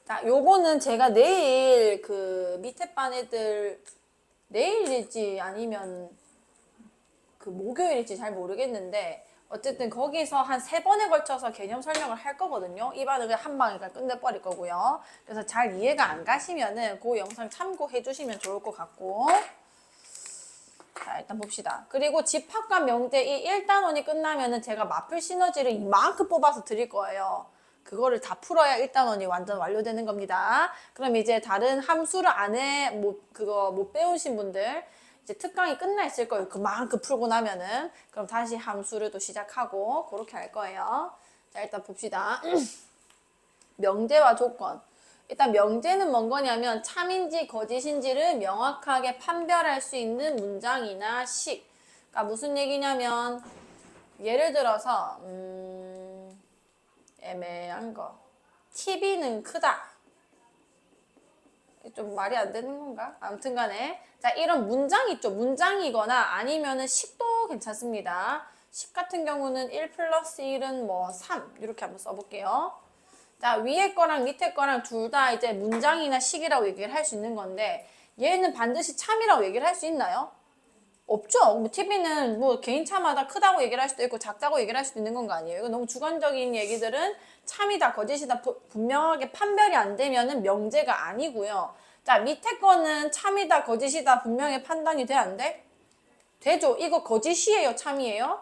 자, 요거는 제가 내일 그 밑에 반 애들 내일일지 아니면 그 목요일일지 잘 모르겠는데 어쨌든 거기서 한 3번에 걸쳐서 개념 설명을 할 거거든요. 이 반은 그냥 한 방에 그냥 끝내버릴 거고요. 그래서 잘 이해가 안 가시면은 그 영상 참고해 주시면 좋을 것 같고. 자, 일단 봅시다. 그리고 집합과 명제 이 1단원이 끝나면은 제가 마플 시너지를 이만큼 뽑아서 드릴 거예요. 그거를 다 풀어야 1단원이 완전 완료되는 겁니다. 그럼 이제 다른 함수를 안에 그거 못 배우신 분들 이제 특강이 끝나 있을 거예요. 그만큼 풀고 나면은. 그럼 다시 함수를 또 시작하고 그렇게 할 거예요. 자, 일단 봅시다. 명제와 조건. 일단 명제는 뭔 거냐면 참인지 거짓인지를 명확하게 판별할 수 있는 문장이나 식. 그러니까 무슨 얘기냐면 예를 들어서 애매한 거. TV는 크다. 좀 말이 안 되는 건가? 아무튼 간에 자, 이런 문장 있죠. 문장이거나 아니면은 식도 괜찮습니다. 식 같은 경우는 1 플러스 1은 뭐 3 이렇게 한번 써볼게요. 자, 위에 거랑 밑에 거랑 둘 다 이제 문장이나 식이라고 얘기를 할 수 있는 건데 얘는 반드시 참이라고 얘기를 할 수 있나요? 없죠. 뭐 TV는 뭐 개인차마다 크다고 얘기를 할 수도 있고 작다고 얘기를 할 수도 있는 건 거 아니에요. 이거 너무 주관적인 얘기들은 참이다 거짓이다 분명하게 판별이 안 되면은 명제가 아니고요. 자, 밑에 거는 참이다 거짓이다 분명히 판단이 돼 안 돼? 되죠. 이거 거짓이에요 참이에요?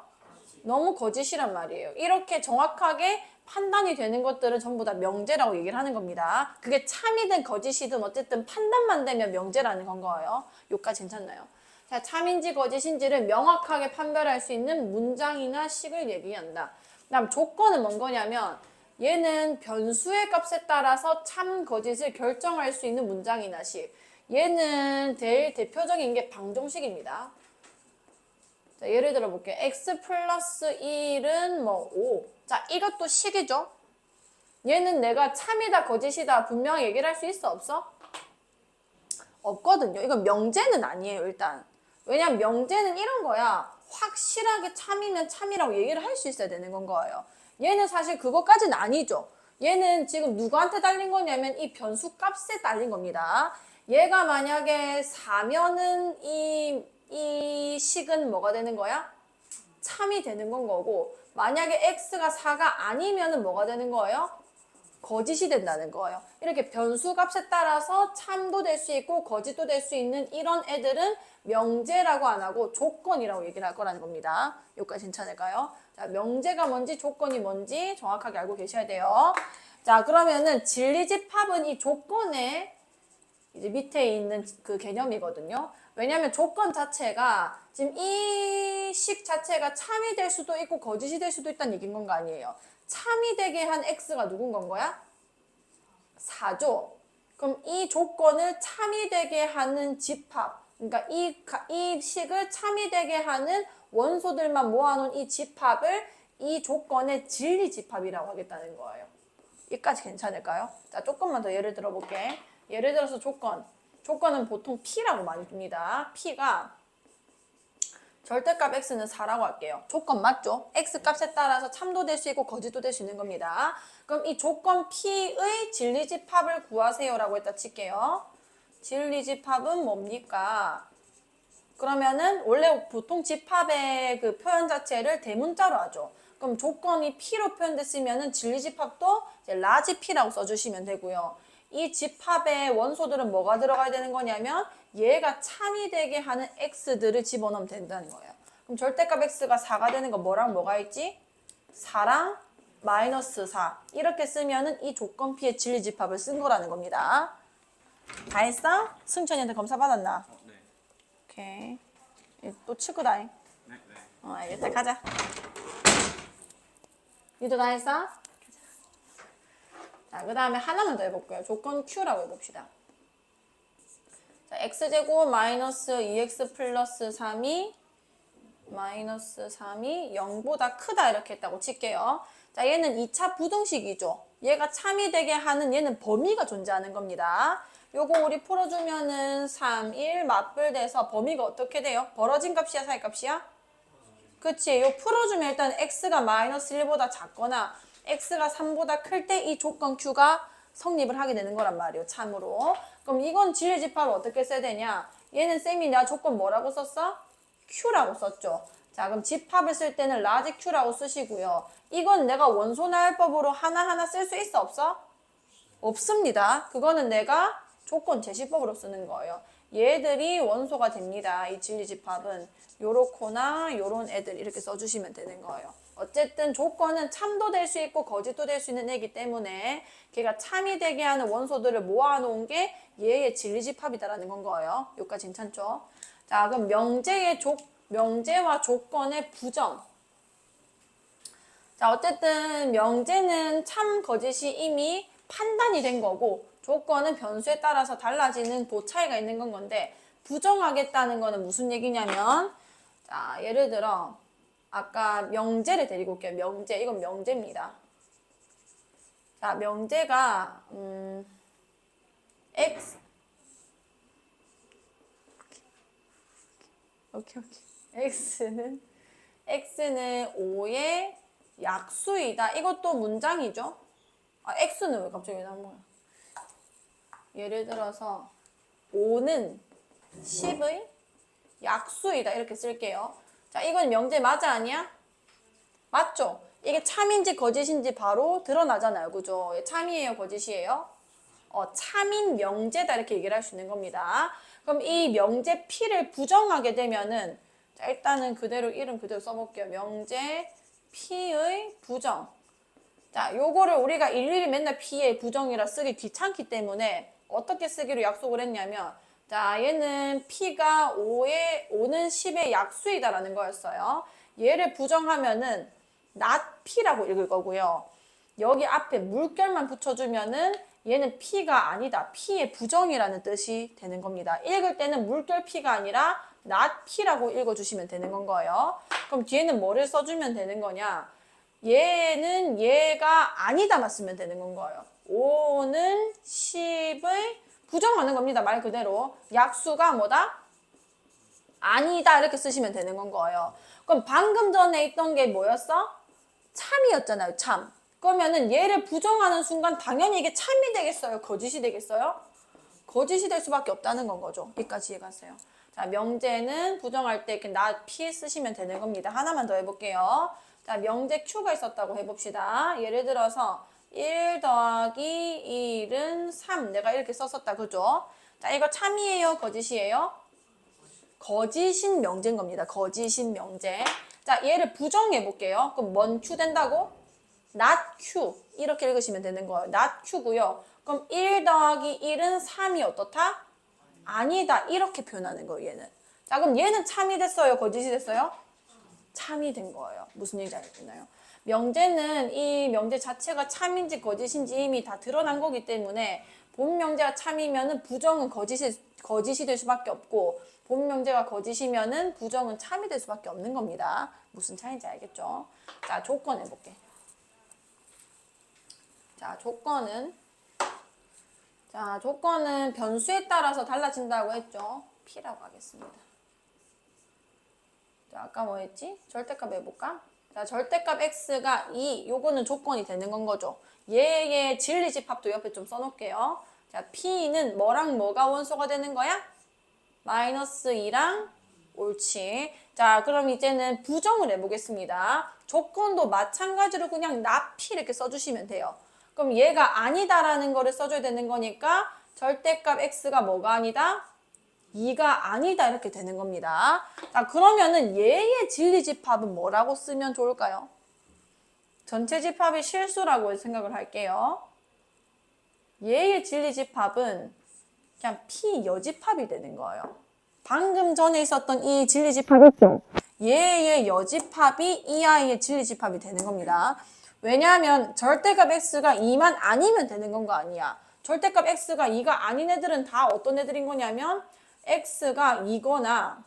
너무 거짓이란 말이에요. 이렇게 정확하게 판단이 되는 것들은 전부 다 명제라고 얘기를 하는 겁니다. 그게 참이든 거짓이든 어쨌든 판단만 되면 명제라는 건 거예요. 여기까지 괜찮나요? 자, 참인지 거짓인지를 명확하게 판별할 수 있는 문장이나 식을 얘기한다. 그다음 조건은 뭔 거냐면 얘는 변수의 값에 따라서 참 거짓을 결정할 수 있는 문장이나 식. 얘는 제일 대표적인 게 방정식입니다. 자, 예를 들어 볼게요. x 플러스 1은 뭐 5. 자, 이것도 식이죠? 얘는 내가 참이다 거짓이다 분명히 얘기를 할 수 있어 없어? 없거든요. 이건 명제는 아니에요 일단. 왜냐면 명제는 이런 거야. 확실하게 참이면 참이라고 얘기를 할 수 있어야 되는 건 거예요. 얘는 사실 그것까지는 아니죠. 얘는 지금 누구한테 달린 거냐면 이 변수 값에 달린 겁니다. 얘가 만약에 4면은 이 식은 뭐가 되는 거야? 참이 되는 건 거고 만약에 x가 4가 아니면은 뭐가 되는 거예요? 거짓이 된다는 거예요. 이렇게 변수 값에 따라서 참도 될 수 있고 거짓도 될 수 있는 이런 애들은 명제라고 안 하고 조건이라고 얘기를 할 거라는 겁니다. 여기까지 괜찮을까요? 자, 명제가 뭔지 조건이 뭔지 정확하게 알고 계셔야 돼요. 자, 그러면은 진리집합은 이 조건에 이제 밑에 있는 그 개념이거든요. 왜냐하면 조건 자체가 지금 이 식 자체가 참이 될 수도 있고 거짓이 될 수도 있다는 얘기인 건 거 아니에요. 참이 되게 한 x가 누군 건 거야? 4죠. 그럼 이 조건을 참이 되게 하는 집합, 그러니까 이 식을 참이 되게 하는 원소들만 모아놓은 이 집합을 이 조건의 진리집합이라고 하겠다는 거예요. 여기까지 괜찮을까요? 자, 조금만 더 예를 들어볼게. 예를 들어서 조건은 보통 P라고 많이 줍니다. P가 절대값 X는 4라고 할게요. 조건 맞죠? X 값에 따라서 참도 될 수 있고 거짓도 될 수 있는 겁니다. 그럼 이 조건 P의 진리집합을 구하세요라고 했다 칠게요. 진리집합은 뭡니까? 그러면은 원래 보통 집합의 그 표현 자체를 대문자로 하죠. 그럼 조건이 P로 표현됐으면은 진리집합도 이제 라지 P라고 써주시면 되고요. 이 집합의 원소들은 뭐가 들어가야 되는 거냐면 얘가 참이 되게 하는 x들을 집어넣으면 된다는 거예요. 그럼 절대값 x가 4가 되는 거 뭐랑 뭐가 있지? 4랑 마이너스 4 이렇게 쓰면은 이 조건 P의 진리집합을 쓴 거라는 겁니다. 다 했어? 승천이한테 검사 받았나? 네. 오케이. 또 치고다잉. 네. 알겠다. 가자. 니도 다 했어? 자, 그 다음에 하나만 더 해볼게요. 조건 Q라고 해봅시다. 자, x제곱 마이너스 2x 플러스 3이 마이너스 3이 0보다 크다 이렇게 했다고 칠게요. 자, 얘는 2차 부등식이죠. 얘가 참이 되게 하는 얘는 범위가 존재하는 겁니다. 요거 우리 풀어주면은 3, 1 맞불돼서 범위가 어떻게 돼요? 벌어진 값이야, 사이 값이야? 그치. 요 풀어주면 일단 x가 마이너스 1보다 작거나 x가 3보다 클 때 이 조건 Q가 성립을 하게 되는 거란 말이에요. 참으로. 그럼 이건 진리집합을 어떻게 써야 되냐? 얘는 쌤이 내가 조건 뭐라고 썼어? Q라고 썼죠. 자, 그럼 집합을 쓸 때는 라지 Q라고 쓰시고요. 이건 내가 원소나열법으로 하나하나 쓸 수 있어? 없어? 없습니다. 그거는 내가 조건 제시법으로 쓰는 거예요. 얘들이 원소가 됩니다. 이 진리집합은 요렇거나 요런 애들 이렇게 써주시면 되는 거예요. 어쨌든 조건은 참도 될 수 있고 거짓도 될 수 있는 애기 때문에 걔가 참이 되게 하는 원소들을 모아놓은 게 얘의 진리집합이다라는 건 거예요. 여기까지 괜찮죠? 자, 그럼 명제와 조건의 부정. 자, 어쨌든 명제는 참 거짓이 이미 판단이 된 거고 조건은 변수에 따라서 달라지는 도 차이가 있는 건 건데 부정하겠다는 거는 무슨 얘기냐면 자, 예를 들어 아까 명제를 데리고 올게요. 명제. 이건 명제입니다. 자, 명제가 x 오케이. x는 5의 약수이다. 이것도 문장이죠. 아, x는 왜 갑자기 나온 거야? 예를 들어서 5는 10의 약수이다. 이렇게 쓸게요. 자, 이건 명제 맞아 아니야? 맞죠? 이게 참인지 거짓인지 바로 드러나잖아요. 그죠? 참이에요? 거짓이에요? 참인 명제다. 이렇게 얘기를 할 수 있는 겁니다. 그럼 이 명제 P를 부정하게 되면은 자, 일단은 그대로 이름 그대로 써볼게요. 명제 P의 부정. 자, 요거를 우리가 일일이 맨날 P의 부정이라 쓰기 귀찮기 때문에 어떻게 쓰기로 약속을 했냐면 자, 얘는 P가 5는 10의 약수이다라는 거였어요. 얘를 부정하면은 not P라고 읽을 거고요. 여기 앞에 물결만 붙여주면은 얘는 P가 아니다. P의 부정이라는 뜻이 되는 겁니다. 읽을 때는 물결 P가 아니라 not P라고 읽어주시면 되는 건 거예요. 그럼 뒤에는 뭐를 써주면 되는 거냐? 얘는 얘가 아니다만 쓰면 되는 건 거예요. 5는 10의 부정하는 겁니다. 말 그대로. 약수가 뭐다? 아니다. 이렇게 쓰시면 되는 건 거예요. 그럼 방금 전에 있던 게 뭐였어? 참이었잖아요. 참. 그러면은 얘를 부정하는 순간 당연히 이게 참이 되겠어요? 거짓이 되겠어요? 거짓이 될 수밖에 없다는 건 거죠. 여기까지 이해가세요. 자, 명제는 부정할 때 이렇게 not P 쓰시면 되는 겁니다. 하나만 더 해볼게요. 자, 명제 Q가 있었다고 해봅시다. 예를 들어서 1 더하기 1은 3. 내가 이렇게 썼었다. 그죠? 자, 이거 참이에요? 거짓이에요? 거짓인 명제인 겁니다. 거짓인 명제. 자, 얘를 부정해 볼게요. 그럼 뭔 Q 된다고? not Q. 이렇게 읽으시면 되는 거예요. not Q고요. 그럼 1 더하기 1은 3이 어떻다? 아니다. 이렇게 표현하는 거예요, 얘는. 자, 그럼 얘는 참이 됐어요? 거짓이 됐어요? 참이 된 거예요. 무슨 얘기인지 알겠나요? 명제는 이 명제 자체가 참인지 거짓인지 이미 다 드러난 거기 때문에 본 명제가 참이면은 부정은 거짓이 될 수밖에 없고 본 명제가 거짓이면은 부정은 참이 될 수밖에 없는 겁니다. 무슨 차이인지 알겠죠? 자, 조건 해볼게. 자, 조건은 변수에 따라서 달라진다고 했죠. P라고 하겠습니다. 자, 아까 뭐 했지? 절대값 해볼까? 자, 절대값 x가 2. 요거는 조건이 되는 건 거죠. 얘의 진리집합도 옆에 좀 써놓을게요. 자, P는 뭐랑 뭐가 원소가 되는 거야? 마이너스 2랑 옳지. 자, 그럼 이제는 부정을 해보겠습니다. 조건도 마찬가지로 그냥 not P 이렇게 써주시면 돼요. 그럼 얘가 아니다라는 거를 써줘야 되는 거니까 절대값 x가 뭐가 아니다? 2가 아니다 이렇게 되는 겁니다. 자, 그러면은 얘의 진리집합은 뭐라고 쓰면 좋을까요? 전체 집합이 실수라고 생각을 할게요. 얘의 진리집합은 그냥 P 여집합이 되는 거예요. 방금 전에 있었던 이 진리집합 있죠? 얘의 여집합이 이 아이의 진리집합이 되는 겁니다. 왜냐하면 절대값 x가 2만 아니면 되는 건 거 아니야. 절대값 x가 2가 아닌 애들은 다 어떤 애들인 거냐면 x가 2거나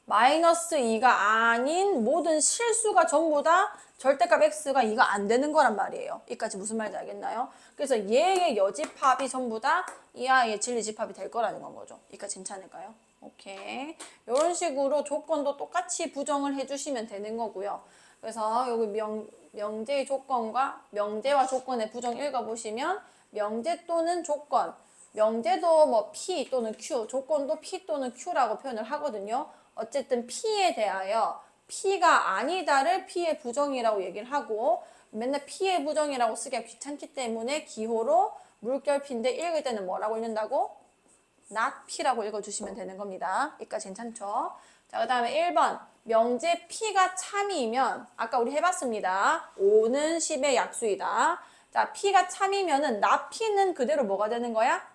마이너스 2가 아닌 모든 실수가 전부 다 절대값 x가 2가 안 되는 거란 말이에요. 여기까지 무슨 말인지 알겠나요? 그래서 얘의 여집합이 전부 다 이 아이의 진리집합이 될 거라는 건 거죠. 여기까지 괜찮을까요? 오케이. 이런 식으로 조건도 똑같이 부정을 해주시면 되는 거고요. 그래서 여기 명제의 조건과 명제와 조건의 부정 읽어보시면 명제 또는 조건, 명제도 뭐 P 또는 Q, 조건도 P 또는 Q라고 표현을 하거든요. 어쨌든 P에 대하여 P가 아니다를 P의 부정이라고 얘기를 하고 맨날 P의 부정이라고 쓰기가 귀찮기 때문에 기호로 물결 P인데 읽을 때는 뭐라고 읽는다고? not P라고 읽어주시면 되는 겁니다. 여기까지 괜찮죠? 자, 그 다음에 1번. 명제 P가 참이면, 아까 우리 해봤습니다. 5는 10의 약수이다. 자, P가 참이면은, not P는 그대로 뭐가 되는 거야?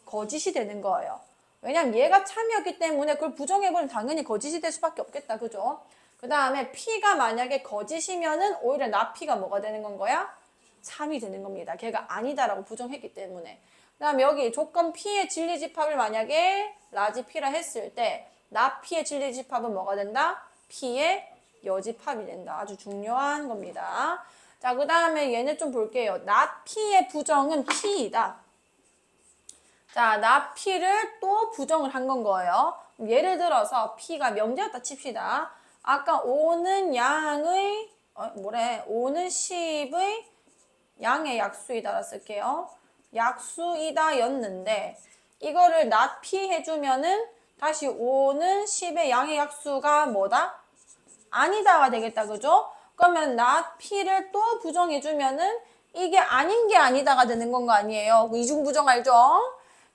거짓이 되는 거예요. 왜냐면 얘가 참이었기 때문에 그걸 부정해버리면 당연히 거짓이 될 수밖에 없겠다. 그죠? 그 다음에 P가 만약에 거짓이면은 오히려 not P가 뭐가 되는 건 거야? 참이 되는 겁니다. 걔가 아니다라고 부정했기 때문에. 그 다음 여기 조건 P의 진리집합을 만약에 라지 P라 했을 때 not P의 진리집합은 뭐가 된다? P의 여집합이 된다. 아주 중요한 겁니다. 자, 그 다음에 얘네 좀 볼게요. not P의 부정은 P이다. 자, not P를 또 부정을 한 건 거예요. 예를 들어서 P가 명제였다 칩시다. 아까 5는 양의 5는 10의 양의 약수이다라 쓸게요. 약수이다 였는데 이거를 not P 해주면은 다시 5는 10의 양의 약수가 뭐다? 아니다가 되겠다. 그죠? 그러면 not P를 또 부정해주면은 이게 아닌 게 아니다가 되는 건 거 아니에요? 이중부정 알죠?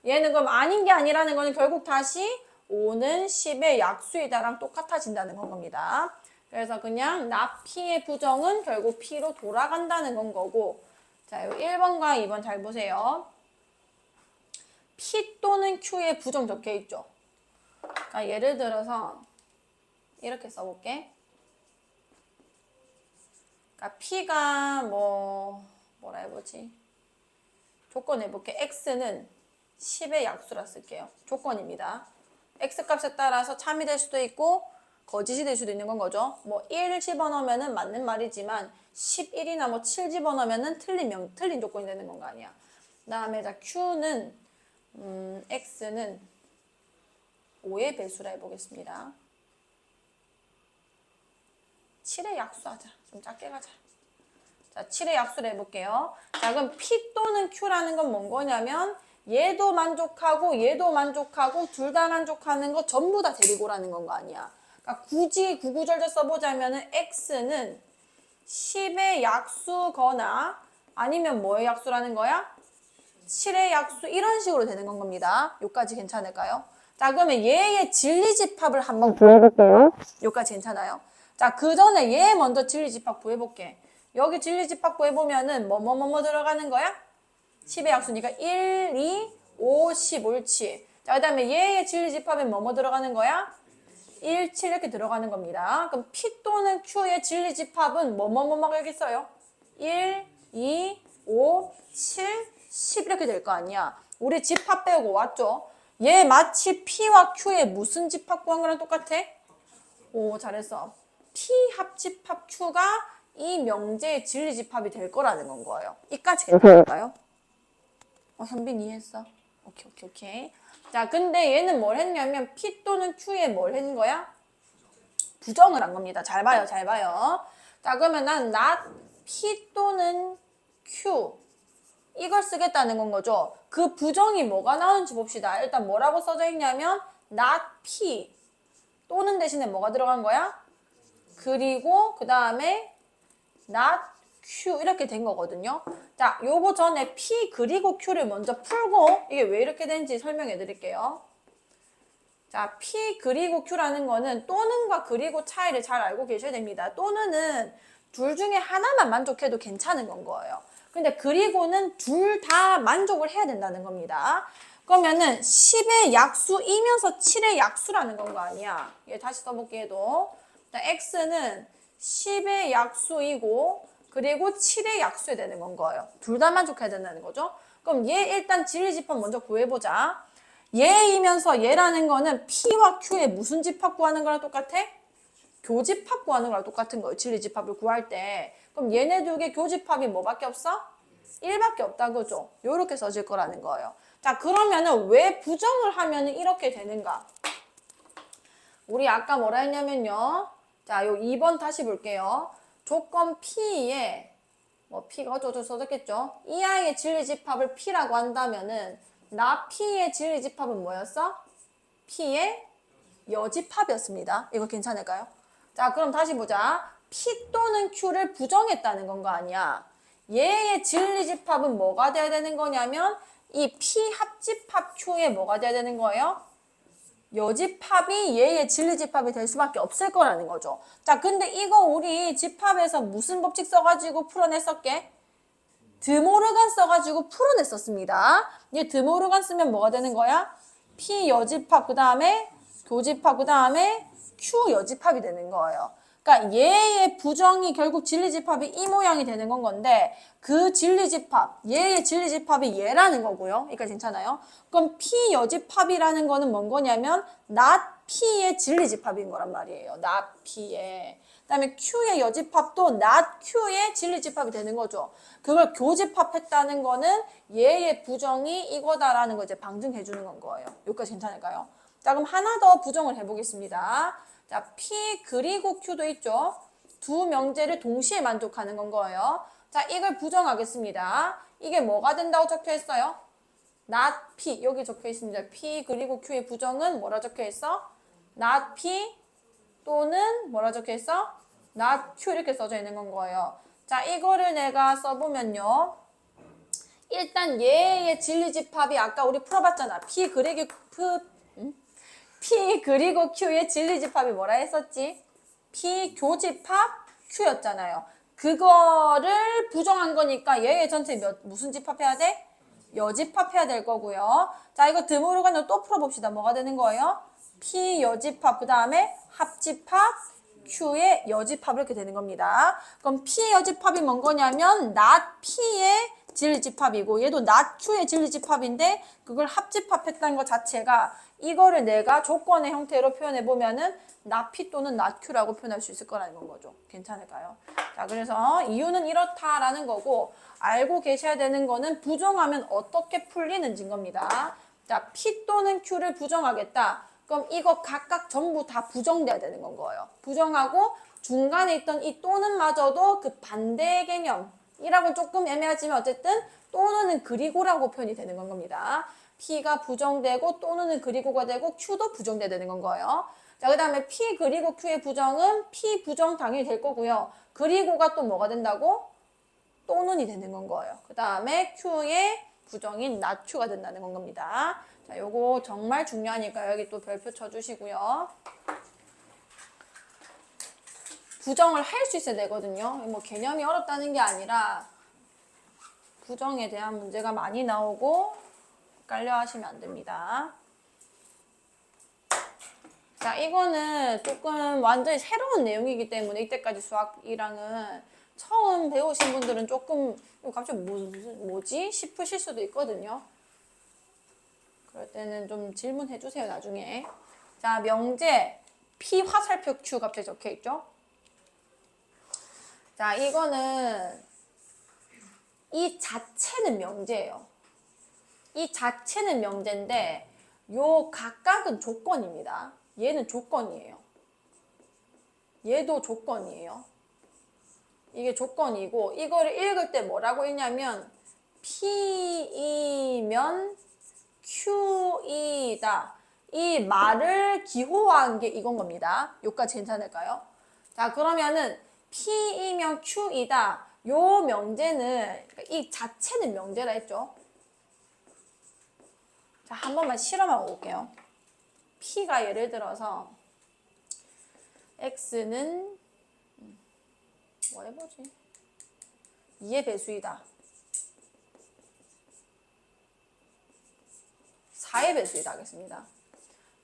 얘는 그럼 아닌 게 아니라는 거는 결국 다시 5는 10의 약수이다랑 똑같아진다는 건 겁니다. 그래서 그냥 not P의 부정은 결국 P로 돌아간다는 건 거고 자, 1번과 2번 잘 보세요. P 또는 Q의 부정 적혀 있죠. 그러니까 예를 들어서 이렇게 써볼게. 그러니까 P가 뭐라 해보지? 조건 해볼게. X는 10의 약수라 쓸게요. 조건입니다. X 값에 따라서 참이 될 수도 있고 거짓이 될 수도 있는 건 거죠. 뭐 1 집어넣으면은 맞는 말이지만 11이나 뭐 7 집어넣으면은 틀린 조건이 되는 건 거 아니야. 그 다음에 자 Q는 X는 5의 배수라 해보겠습니다. 7의 약수하자. 좀 작게 가자. 자, 7의 약수를 해볼게요. 자, 그럼 P 또는 Q라는 건 뭔 거냐면 얘도 만족하고 얘도 만족하고 둘 다 만족하는 거 전부 다 데리고라는 건 거 아니야. 그러니까 굳이 구구절절 써보자면은 X는 10의 약수거나 아니면 뭐의 약수라는 거야? 7의 약수 이런 식으로 되는 건 겁니다. 요까지 괜찮을까요? 자, 그러면 얘의 진리집합을 한번 구해볼게요. 요까지 괜찮아요? 자, 그 전에 얘 먼저 진리집합 구해볼게. 여기 진리집합 구해보면은 뭐뭐 들어가는 거야? 10의 약수니까 1, 2, 5, 10 옳지. 자, 그 다음에 얘의 진리집합에 뭐뭐 들어가는 거야? 1, 7 이렇게 들어가는 겁니다. 그럼 P 또는 Q의 진리집합은 뭐뭐뭐가 여기 있어요? 1, 2, 5, 7, 10 이렇게 될 거 아니야. 우리 집합 배우고 왔죠? 얘 마치 P와 Q의 무슨 집합 구한 거랑 똑같아? 오, 잘했어. P 합집합 Q가 이 명제의 진리집합이 될 거라는 건 거예요. 이까지 괜찮을까요? 현빈 이해했어? 오케이. 자, 근데 얘는 뭘 했냐면 P 또는 Q에 뭘 했는 거야? 부정을 한 겁니다. 잘 봐요. 자, 그러면 난 not P 또는 Q 이걸 쓰겠다는 건 거죠. 그 부정이 뭐가 나오는지 봅시다. 일단 뭐라고 써져 있냐면 not P 또는 대신에 뭐가 들어간 거야? 그리고 그 다음에 not Q 이렇게 된 거거든요. 자, 요거 전에 P 그리고 Q를 먼저 풀고 이게 왜 이렇게 된지 설명해 드릴게요. 자, P 그리고 Q라는 거는 또는과 그리고 차이를 잘 알고 계셔야 됩니다. 또는은 둘 중에 하나만 만족해도 괜찮은 건 거예요. 근데 그리고는 둘 다 만족을 해야 된다는 겁니다. 그러면은 10의 약수이면서 7의 약수라는 건 거 아니야. 얘 다시 써볼게 도 X는 10의 약수이고 그리고 7의 약수에 되는 건 거예요. 둘 다 만족해야 된다는 거죠. 그럼 얘 일단 진리집합 먼저 구해보자. 얘이면서 얘라는 거는 P와 Q의 무슨 집합 구하는 거랑 똑같아? 교집합 구하는 거랑 똑같은 거예요. 진리집합을 구할 때. 그럼 얘네 두 개 교집합이 뭐밖에 없어? 1밖에 없다 그죠? 요렇게 써질 거라는 거예요. 자, 그러면은 왜 부정을 하면은 이렇게 되는가? 우리 아까 뭐라 했냐면요. 자, 요 2번 다시 볼게요. 조건 P에 뭐 P가 어쩌고 써졌겠죠? 이 아이의 진리집합을 P라고 한다면은 나 P의 진리집합은 뭐였어? P의 여집합이었습니다. 이거 괜찮을까요? 자, 그럼 다시 보자. P 또는 Q를 부정했다는 건 거 아니야. 얘의 진리집합은 뭐가 돼야 되는 거냐면 이 P 합집합 Q에 뭐가 돼야 되는 거예요? 여집합이 얘의 진리집합이 될 수밖에 없을 거라는 거죠. 자, 근데 이거 우리 집합에서 무슨 법칙 써가지고 풀어냈었게? 드모르간 써가지고 풀어냈었습니다. 이제 드모르간 쓰면 뭐가 되는 거야? P 여집합 그 다음에 교집합 그 다음에 Q 여집합이 되는 거예요. 그러니까 얘의 부정이 결국 진리집합이 이 모양이 되는 건 건데 그 진리집합, 얘의 진리집합이 얘라는 거고요. 그러니까 괜찮아요? 그럼 P 여집합이라는 거는 뭔 거냐면 not P의 진리집합인 거란 말이에요. not P의. 그다음에 Q의 여집합도 not Q의 진리집합이 되는 거죠. 그걸 교집합했다는 거는 얘의 부정이 이거다라는 거 이제 방증해 주는 건 거예요. 여기까지 괜찮을까요? 자, 그럼 하나 더 부정을 해보겠습니다. 자, P 그리고 Q도 있죠. 두 명제를 동시에 만족하는 건 거예요. 자, 이걸 부정하겠습니다. 이게 뭐가 된다고 적혀 있어요? not P 여기 적혀 있습니다. P 그리고 Q의 부정은 뭐라 적혀 있어? not P 또는 뭐라 적혀 있어? not Q 이렇게 써져 있는 건 거예요. 자, 이거를 내가 써보면요. 일단 얘의 진리집합이 아까 우리 풀어봤잖아. P 그리고 Q의 진리집합이 뭐라 했었지? P 교집합 Q였잖아요. 그거를 부정한 거니까 얘의 전체 무슨 집합해야 돼? 여집합해야 될 거고요. 자, 이거 드모르간으로 또 풀어봅시다. 뭐가 되는 거예요? P 여집합 그 다음에 합집합 Q의 여집합 이렇게 되는 겁니다. 그럼 P 여집합이 뭔 거냐면 not P의 진리집합이고 얘도 not Q의 진리집합인데 그걸 합집합했다는 것 자체가 이거를 내가 조건의 형태로 표현해 보면은 not P 또는 not Q라고 표현할 수 있을 거라는 거죠. 괜찮을까요? 자, 그래서 이유는 이렇다라는 거고 알고 계셔야 되는 거는 부정하면 어떻게 풀리는지인 겁니다. 자, P 또는 Q를 부정하겠다. 그럼 이거 각각 전부 다 부정돼야 되는 건 거예요. 부정하고 중간에 있던 이 또는마저도 그 반대 개념이라고 조금 애매하지만 어쨌든 또는은 그리고라고 표현이 되는 건 겁니다. P가 부정되고 또는은 그리고가 되고 Q도 부정돼야 되는 건 거예요. 자, 그 다음에 P 그리고 Q의 부정은 P 부정 당연히 될 거고요. 그리고가 또 뭐가 된다고? 또는이 되는 건 거예요. 그 다음에 Q의 부정인 not Q가 된다는 건 겁니다. 자, 요거 정말 중요하니까 여기 또 별표 쳐주시고요. 부정을 할 수 있어야 되거든요. 뭐 개념이 어렵다는 게 아니라 부정에 대한 문제가 많이 나오고 헷갈려 하시면 안 됩니다. 자, 이거는 조금 완전히 새로운 내용이기 때문에 이때까지 수학 1항은 처음 배우신 분들은 조금 갑자기 뭐지? 싶으실 수도 있거든요. 그럴 때는 좀 질문해 주세요, 나중에. 자, 명제 P 화살표 Q 갑자기 적혀 있죠? 자, 이거는 이 자체는 명제예요. 이 자체는 명제인데 요 각각은 조건입니다. 얘는 조건이에요. 얘도 조건이에요. 이게 조건이고 이거를 읽을 때 뭐라고 읽냐면 P이면 Q이다. 이 말을 기호화한 게 이건 겁니다. 여기까지 괜찮을까요? 자, 그러면은 P이면 Q이다. 요 명제는 이 자체는 명제라 했죠. 자, 한 번만 실험하고 볼게요. P가 예를 들어서 X는 뭐 해보지? 2의 배수이다. 4의 배수이다 하겠습니다.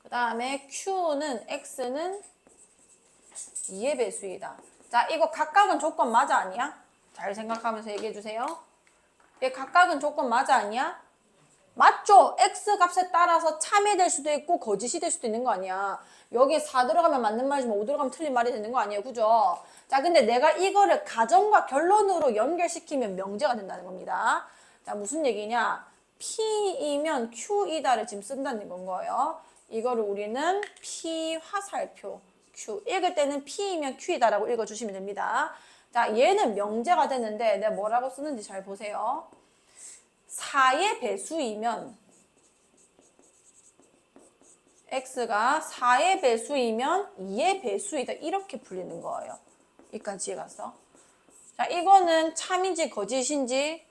그 다음에 Q는 X는 2의 배수이다. 자, 이거 각각은 조건 맞아 아니야? 잘 생각하면서 얘기해 주세요. 얘 각각은 조건 맞아 아니야? 맞죠? X 값에 따라서 참이 될 수도 있고 거짓이 될 수도 있는 거 아니야. 여기에 4 들어가면 맞는 말이지만 5 들어가면 틀린 말이 되는 거 아니에요. 그죠? 자, 근데 내가 이거를 가정과 결론으로 연결시키면 명제가 된다는 겁니다. 자, 무슨 얘기냐? P이면 Q이다를 지금 쓴다는 건 거예요. 이거를 우리는 P 화살표 Q. 읽을 때는 P이면 Q이다라고 읽어주시면 됩니다. 자, 얘는 명제가 되는데 내가 뭐라고 쓰는지 잘 보세요. 4의 배수이면 x가 4의 배수이면 2의 배수이다. 이렇게 풀리는 거예요. 여기까지 이해갔어? 자, 이거는 참인지 거짓인지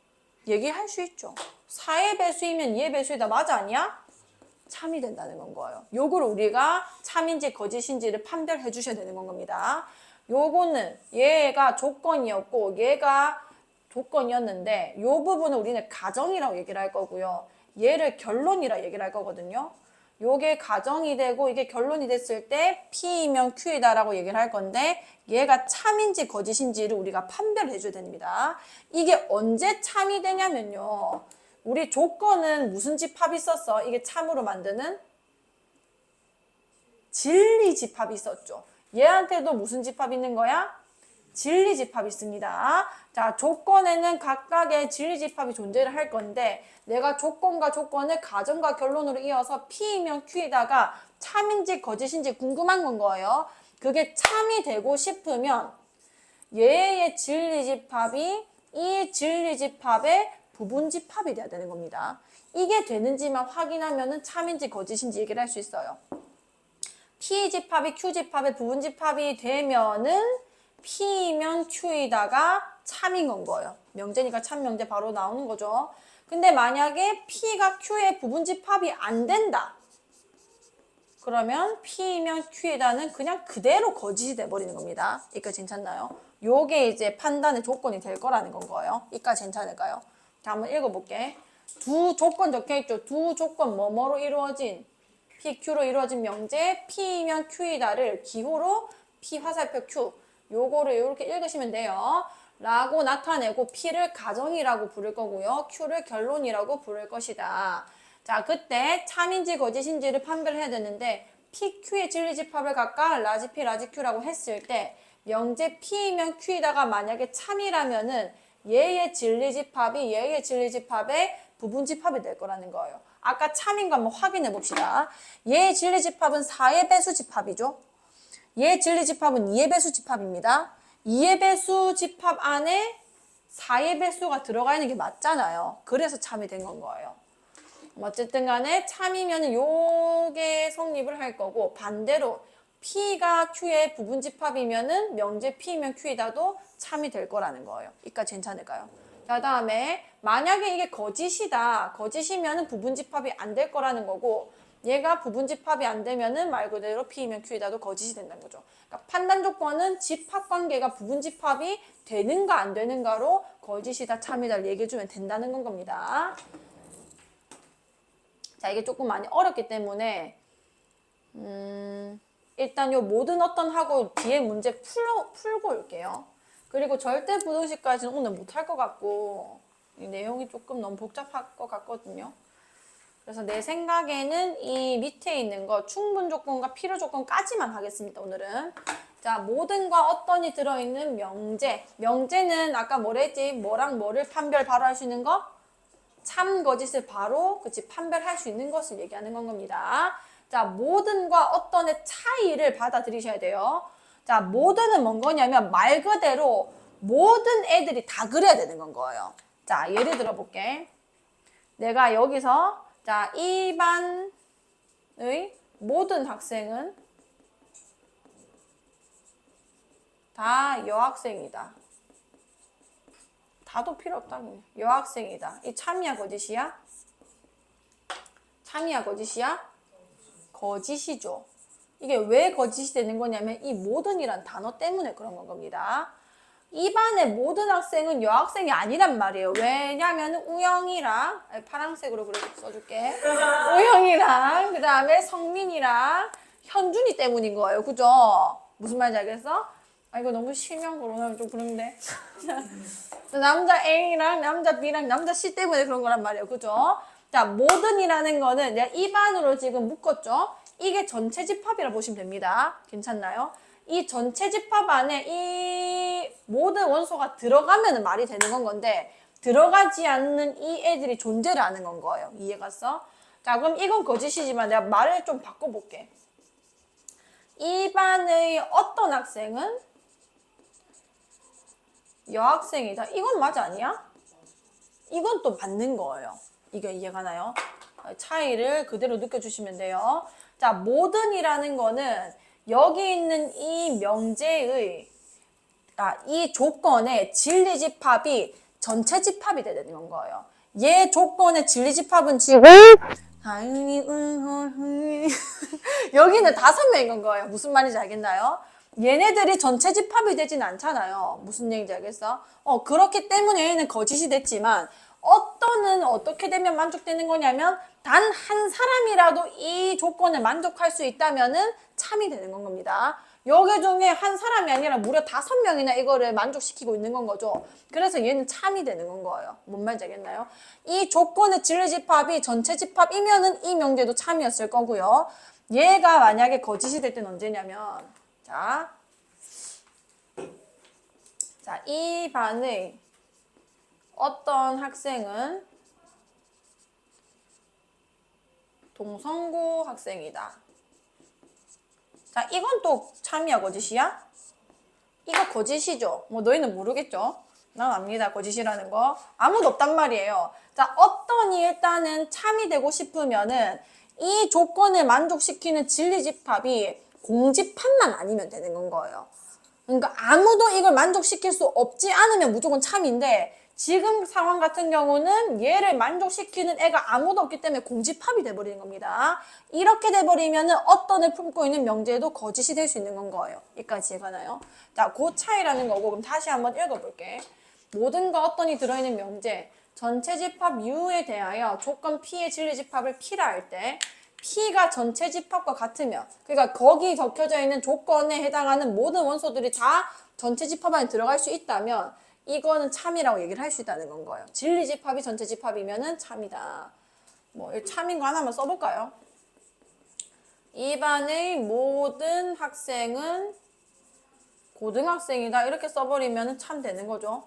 얘기할 수 있죠. 4의 배수이면 2의 배수이다. 맞아 아니야? 참이 된다는 건 거예요. 요거를 우리가 참인지 거짓인지를 판별해 주셔야 되는 건 겁니다. 요거는 얘가 조건이었고 얘가 조건이었는데 요 부분은 우리는 가정이라고 얘기를 할 거고요. 얘를 결론이라 얘기를 할 거거든요. 요게 가정이 되고 이게 결론이 됐을 때 P이면 Q이다라고 얘기를 할 건데 얘가 참인지 거짓인지를 우리가 판별을 해줘야 됩니다. 이게 언제 참이 되냐면요. 우리 조건은 무슨 집합이 있었어? 이게 참으로 만드는 진리 집합이 있었죠. 얘한테도 무슨 집합이 있는 거야? 진리 집합이 있습니다. 자, 조건에는 각각의 진리 집합이 존재를 할 건데 내가 조건과 조건을 가정과 결론으로 이어서 P이면 Q에다가 참인지 거짓인지 궁금한 건 거예요. 그게 참이 되고 싶으면 얘의 진리 집합이 이 진리 집합의 부분 집합이 돼야 되는 겁니다. 이게 되는지만 확인하면은 참인지 거짓인지 얘기를 할 수 있어요. P 집합이 Q 집합의 부분 집합이 되면은 P이면 Q이다가 참인 건 거예요. 명제니까 참 명제 바로 나오는 거죠. 근데 만약에 P가 Q의 부분 집합이 안 된다. 그러면 P이면 Q이다는 그냥 그대로 거짓이 돼버리는 겁니다. 이까지 괜찮나요? 요게 이제 판단의 조건이 될 거라는 건 거예요. 이까지 괜찮을까요? 자, 한번 읽어볼게. 두 조건 적혀있죠. 두 조건 뭐뭐로 이루어진 PQ로 이루어진 명제 P이면 Q이다를 기호로 P 화살표 Q 요거를 이렇게 읽으시면 돼요. 라고 나타내고 P를 가정이라고 부를 거고요. Q를 결론이라고 부를 것이다. 자, 그때 참인지 거짓인지를 판별해야 되는데 PQ의 진리집합을 각각 라지 P, 라지 Q라고 했을 때 명제 P이면 Q이다가 만약에 참이라면은 얘의 진리집합이 얘의 진리집합의 부분집합이 될 거라는 거예요. 아까 참인 거 한번 확인해 봅시다. 얘의 진리집합은 4의 배수집합이죠. 얘의 진리집합은 2의 배수집합입니다. 2의 배수집합 안에 4의 배수가 들어가 있는 게 맞잖아요. 그래서 참이 된 건 거예요. 어쨌든 간에 참이면 요게 성립을 할 거고 반대로 P가 Q의 부분집합이면은 명제 P면 Q이다도 참이 될 거라는 거예요. 이까지 괜찮을까요? 자, 다음에 만약에 이게 거짓이다. 거짓이면은 부분집합이 안 될 거라는 거고 얘가 부분집합이 안 되면은 말 그대로 P면 Q이다도 거짓이 된다는 거죠. 그러니까 판단 조건은 집합관계가 부분집합이 되는가 안 되는가로 거짓이다 참이다를 얘기해주면 된다는 건 겁니다. 자, 이게 조금 많이 어렵기 때문에 일단 요 모든 어떤 하고 뒤에 문제 풀고 올게요. 그리고 절대 부등식까지는 오늘 못할 것 같고 이 내용이 조금 너무 복잡할 것 같거든요. 그래서 내 생각에는 이 밑에 있는 거 충분 조건과 필요 조건까지만 하겠습니다. 오늘은. 자, 모든과 어떤이 들어있는 명제. 명제는 아까 뭐랬지? 뭐랑 뭐를 판별 바로 할 수 있는 거? 참, 거짓을 바로 그치 판별할 수 있는 것을 얘기하는 건 겁니다. 자, 모든과 어떤의 차이를 받아들이셔야 돼요. 자, 모든은 뭔 거냐면 말 그대로 모든 애들이 다 그래야 되는 건 거예요. 자, 예를 들어 볼게. 내가 여기서 자, 이 반의 모든 학생은 다 여학생이다. 다도 필요 없다고. 여학생이다. 이 참이야 거짓이야? 참이야 거짓이야? 거짓이죠. 이게 왜 거짓이 되는 거냐면 이 모든이란 단어 때문에 그런 건 겁니다. 이 반의 모든 학생은 여학생이 아니란 말이에요. 왜냐면 우영이랑 파란색으로 그렇게 써줄게. 우영이랑 그 다음에 성민이랑 현준이 때문인 거예요. 그죠? 무슨 말인지 알겠어? 아, 이거 너무 실명 거론하면 좀 그런데. 남자 A랑 남자 B랑 남자 C 때문에 그런 거란 말이에요. 그죠? 자, 모든이라는 거는 내가 이 반으로 지금 묶었죠? 이게 전체 집합이라 보시면 됩니다. 괜찮나요? 이 전체 집합 안에 이 모든 원소가 들어가면 말이 되는 건 건데 들어가지 않는 이 애들이 존재를 하는 건 거예요. 이해갔어? 자, 그럼 이건 거짓이지만 내가 말을 좀 바꿔볼게. 이 반의 어떤 학생은 여학생이다. 이건 맞아 아니야? 이건 또 맞는 거예요. 이게 이해가나요? 차이를 그대로 느껴주시면 돼요. 자, 모든이라는 거는 여기 있는 이 명제의 이 조건의 진리집합이 전체 집합이 되는 거예요. 얘 조건의 진리집합은 지금 여기는 5명인 거예요. 무슨 말인지 알겠나요? 얘네들이 전체 집합이 되진 않잖아요. 무슨 얘기인지 알겠어? 그렇기 때문에 얘는 거짓이 됐지만 어떤은 어떻게 되면 만족되는 거냐면 단 한 사람이라도 이 조건을 만족할 수 있다면은 참이 되는 건 겁니다. 여기 중에 한 사람이 아니라 무려 5명이나 이거를 만족시키고 있는 건 거죠. 그래서 얘는 참이 되는 건 거예요. 뭔 말인지 알겠나요? 이 조건의 진리집합이 전체 집합이면은 이 명제도 참이었을 거고요. 얘가 만약에 거짓이 될 때는 언제냐면 자, 이 반의 어떤 학생은 동성고 학생이다. 자, 이건 또 참이야, 거짓이야? 이거 거짓이죠. 뭐 너희는 모르겠죠? 난 압니다. 거짓이라는 거. 아무도 없단 말이에요. 자, 어떤이 일단은 참이 되고 싶으면은 이 조건을 만족시키는 진리집합이 공집합만 아니면 되는 건 거예요. 그러니까 아무도 이걸 만족시킬 수 없지 않으면 무조건 참인데 지금 상황 같은 경우는 얘를 만족시키는 애가 아무도 없기 때문에 공집합이 돼버리는 겁니다. 이렇게 돼버리면 어떤을 품고 있는 명제도 거짓이 될 수 있는 건 거예요. 여기까지 이해가나요? 자, 그 차이라는 거고 그럼 다시 한번 읽어볼게. 모든과 어떤이 들어있는 명제 전체 집합 U에 대하여 조건 P의 진리집합을 P라 할 때 P가 전체 집합과 같으면 그러니까 거기 적혀져 있는 조건에 해당하는 모든 원소들이 다 전체 집합 안에 들어갈 수 있다면 이거는 참이라고 얘기를 할 수 있다는 건 거예요. 진리집합이 전체 집합이면은 참이다. 뭐 참인 거 하나만 써볼까요? 이 반의 모든 학생은 고등학생이다. 이렇게 써버리면은 참 되는 거죠.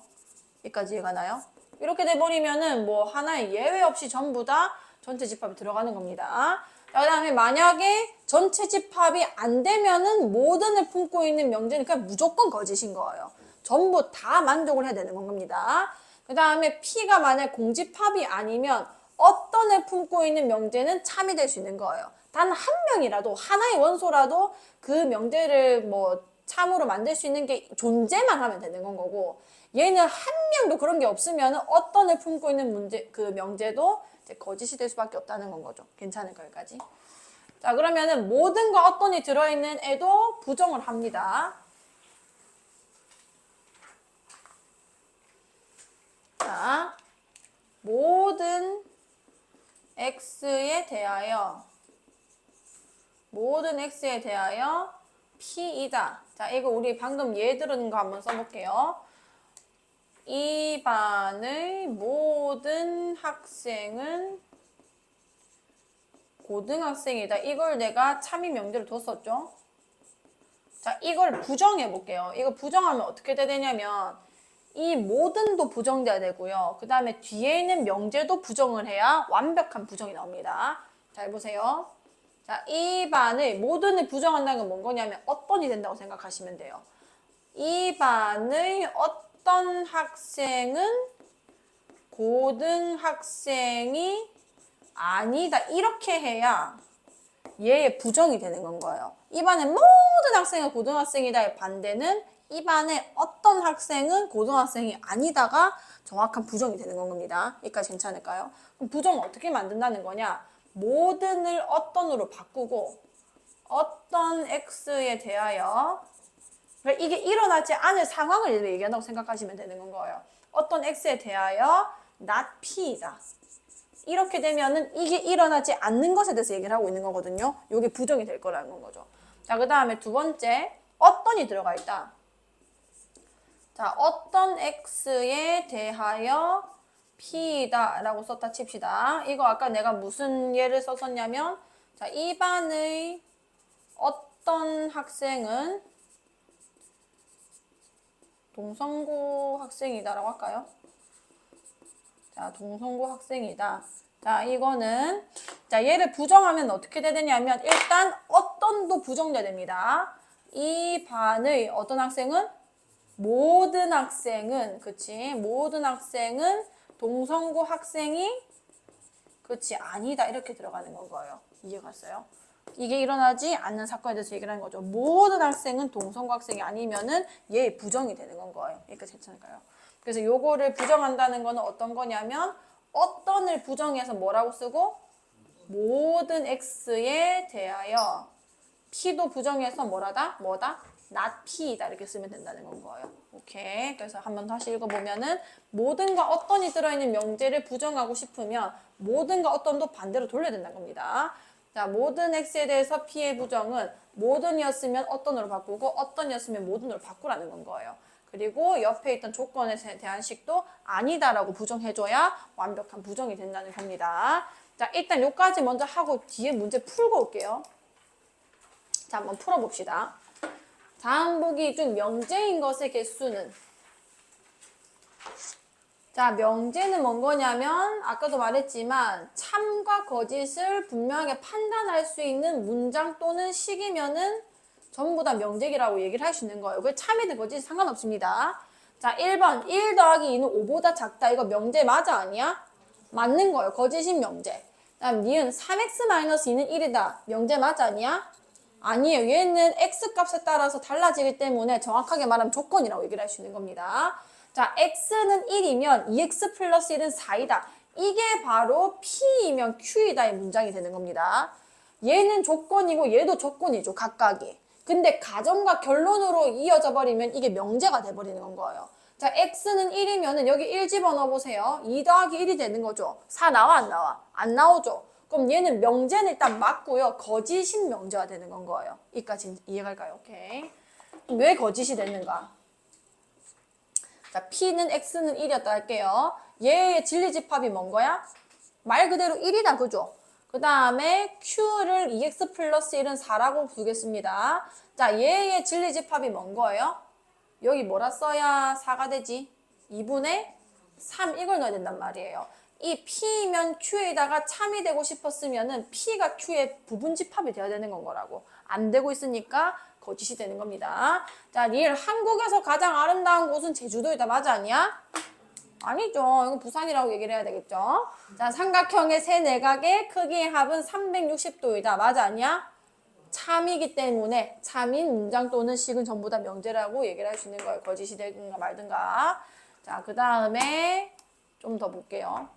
여기까지 이해가 나요? 이렇게 돼버리면은 뭐 하나의 예외 없이 전부 다 전체 집합이 들어가는 겁니다. 그 다음에 만약에 전체 집합이 안 되면은 모든을 품고 있는 명제는 그냥 무조건 거짓인 거예요. 전부 다 만족을 해야 되는 겁니다. 그 다음에 P가 만약 공집합이 아니면 어떤 애 품고 있는 명제는 참이 될 수 있는 거예요. 단 한 명이라도 하나의 원소라도 그 명제를 뭐 참으로 만들 수 있는 게 존재만 하면 되는 건 거고 얘는 한 명도 그런 게 없으면 어떤 애 품고 있는 문제 그 명제도 이제 거짓이 될 수밖에 없다는 건 거죠. 괜찮을까요, 여기까지? 자, 그러면은 모든과 어떤이 들어있는 애도 부정을 합니다. 자, 모든 x에 대하여 P이다. 자, 이거 우리 방금 예 들은 거 한번 써볼게요. 이 반의 모든 학생은 고등학생이다. 이걸 내가 참이 명제로 뒀었죠. 자, 이걸 부정해 볼게요. 이거 부정하면 어떻게 되냐면 이 모든도 부정돼야 되고요. 그 다음에 뒤에 있는 명제도 부정을 해야 완벽한 부정이 나옵니다. 잘 보세요. 자, 이 반의 모든을 부정한다는 건 뭔 거냐면 어떤이 된다고 생각하시면 돼요. 이 반의 어떤 학생은 고등학생이 아니다. 이렇게 해야 얘의 부정이 되는 건 거예요. 이 반의 모든 학생은 고등학생이다의 반대는 이 반의 어떤 학생은 고등학생이 아니다가 정확한 부정이 되는 건 겁니다. 여기까지 괜찮을까요? 그럼 부정을 어떻게 만든다는 거냐? 모든을 어떤으로 바꾸고 어떤 x에 대하여 그러니까 이게 일어나지 않을 상황을 얘기한다고 생각하시면 되는 건 거예요. 어떤 x에 대하여 not p이다. 이렇게 되면은 이게 일어나지 않는 것에 대해서 얘기를 하고 있는 거거든요. 이게 부정이 될 거라는 건 거죠. 자, 그 다음에 두 번째 어떤이 들어가 있다. 자, 어떤 x에 대하여 p이다 라고 썼다 칩시다. 이거 아까 내가 무슨 예를 썼었냐면 자, 이 반의 어떤 학생은 동성고 학생이다 라고 할까요? 자, 동성고 학생이다. 자, 이거는 자, 얘를 부정하면 어떻게 되냐면 일단 어떤도 부정돼야 됩니다. 이 반의 어떤 학생은 모든 학생은, 그치? 모든 학생은 동성고 학생이, 그치? 아니다. 이렇게 들어가는 건가요? 이해갔어요? 이게 일어나지 않는 사건에 대해서 얘기를 하는 거죠. 모든 학생은 동성고 학생이 아니면은 얘 부정이 되는 건 거예요. 여기까지 괜찮을까요? 그래서 요거를 부정한다는 거는 어떤 거냐면 어떤을 부정해서 뭐라고 쓰고 모든 x에 대하여 p도 부정해서 뭐다? not p이다 이렇게 쓰면 된다는 건 거예요. 오케이. 그래서 한번 다시 읽어보면은 모든과 어떤이 들어있는 명제를 부정하고 싶으면 모든과 어떤도 반대로 돌려야 된다는 겁니다. 자, 모든 x에 대해서 p의 부정은 모든이었으면 어떤으로 바꾸고 어떤이었으면 모든으로 바꾸라는 건 거예요. 그리고 옆에 있던 조건에 대한 식도 아니다라고 부정해줘야 완벽한 부정이 된다는 겁니다. 자, 일단 요까지 먼저 하고 뒤에 문제 풀고 올게요. 자, 한번 풀어봅시다. 다음 보기 중 명제인 것의 개수는 자, 명제는 뭔 거냐면 아까도 말했지만 참과 거짓을 분명하게 판단할 수 있는 문장 또는 식이면은 전부 다 명제라고 얘기를 할 수 있는 거예요. 그 참이든 거짓이 상관없습니다. 자, 1번 1 더하기 2는 5보다 작다. 이거 명제 맞아 아니야? 맞는 거예요. 거짓인 명제. 다음 니은 3x-2는 1이다. 명제 맞아 아니야? 아니에요. 얘는 x 값에 따라서 달라지기 때문에 정확하게 말하면 조건이라고 얘기를 할 수 있는 겁니다. 자, x는 1이면 2x 플러스 1은 4이다. 이게 바로 p이면 q이다의 문장이 되는 겁니다. 얘는 조건이고 얘도 조건이죠. 각각이. 근데 가정과 결론으로 이어져 버리면 이게 명제가 돼버리는 건 거예요. 자, x는 1이면 여기 1 집어넣어 보세요. 2 더하기 1이 되는 거죠. 4 나와 안 나와? 안 나오죠. 그럼 얘는 명제는 일단 맞고요. 거짓인 명제가 되는 건 거예요. 이까지 이해갈까요? 오케이. 왜 거짓이 됐는가? 자, P는 X는 1이었다 할게요. 얘의 진리집합이 뭔 거야? 말 그대로 1이다, 그죠? 그 다음에 Q를 2X 플러스 1은 4라고 두겠습니다. 자, 얘의 진리집합이 뭔 거예요? 여기 뭐라 써야 4가 되지? 2분의 3 이걸 넣어야 된단 말이에요. 이 P면 Q에다가 참이 되고 싶었으면은 P가 Q의 부분집합이 돼야 되는 건 거라고. 안 되고 있으니까 거짓이 되는 겁니다. 자, 리을 한국에서 가장 아름다운 곳은 제주도이다. 맞아 아니야? 아니죠. 이거 부산이라고 얘기를 해야 되겠죠. 자, 삼각형의 세 내각의 크기의 합은 360도이다. 맞아 아니야? 참이기 때문에 참인 문장 또는 식은 전부 다 명제라고 얘기를 할 수 있는 거예요. 거짓이 되든가 말든가. 자, 그 다음에 좀 더 볼게요.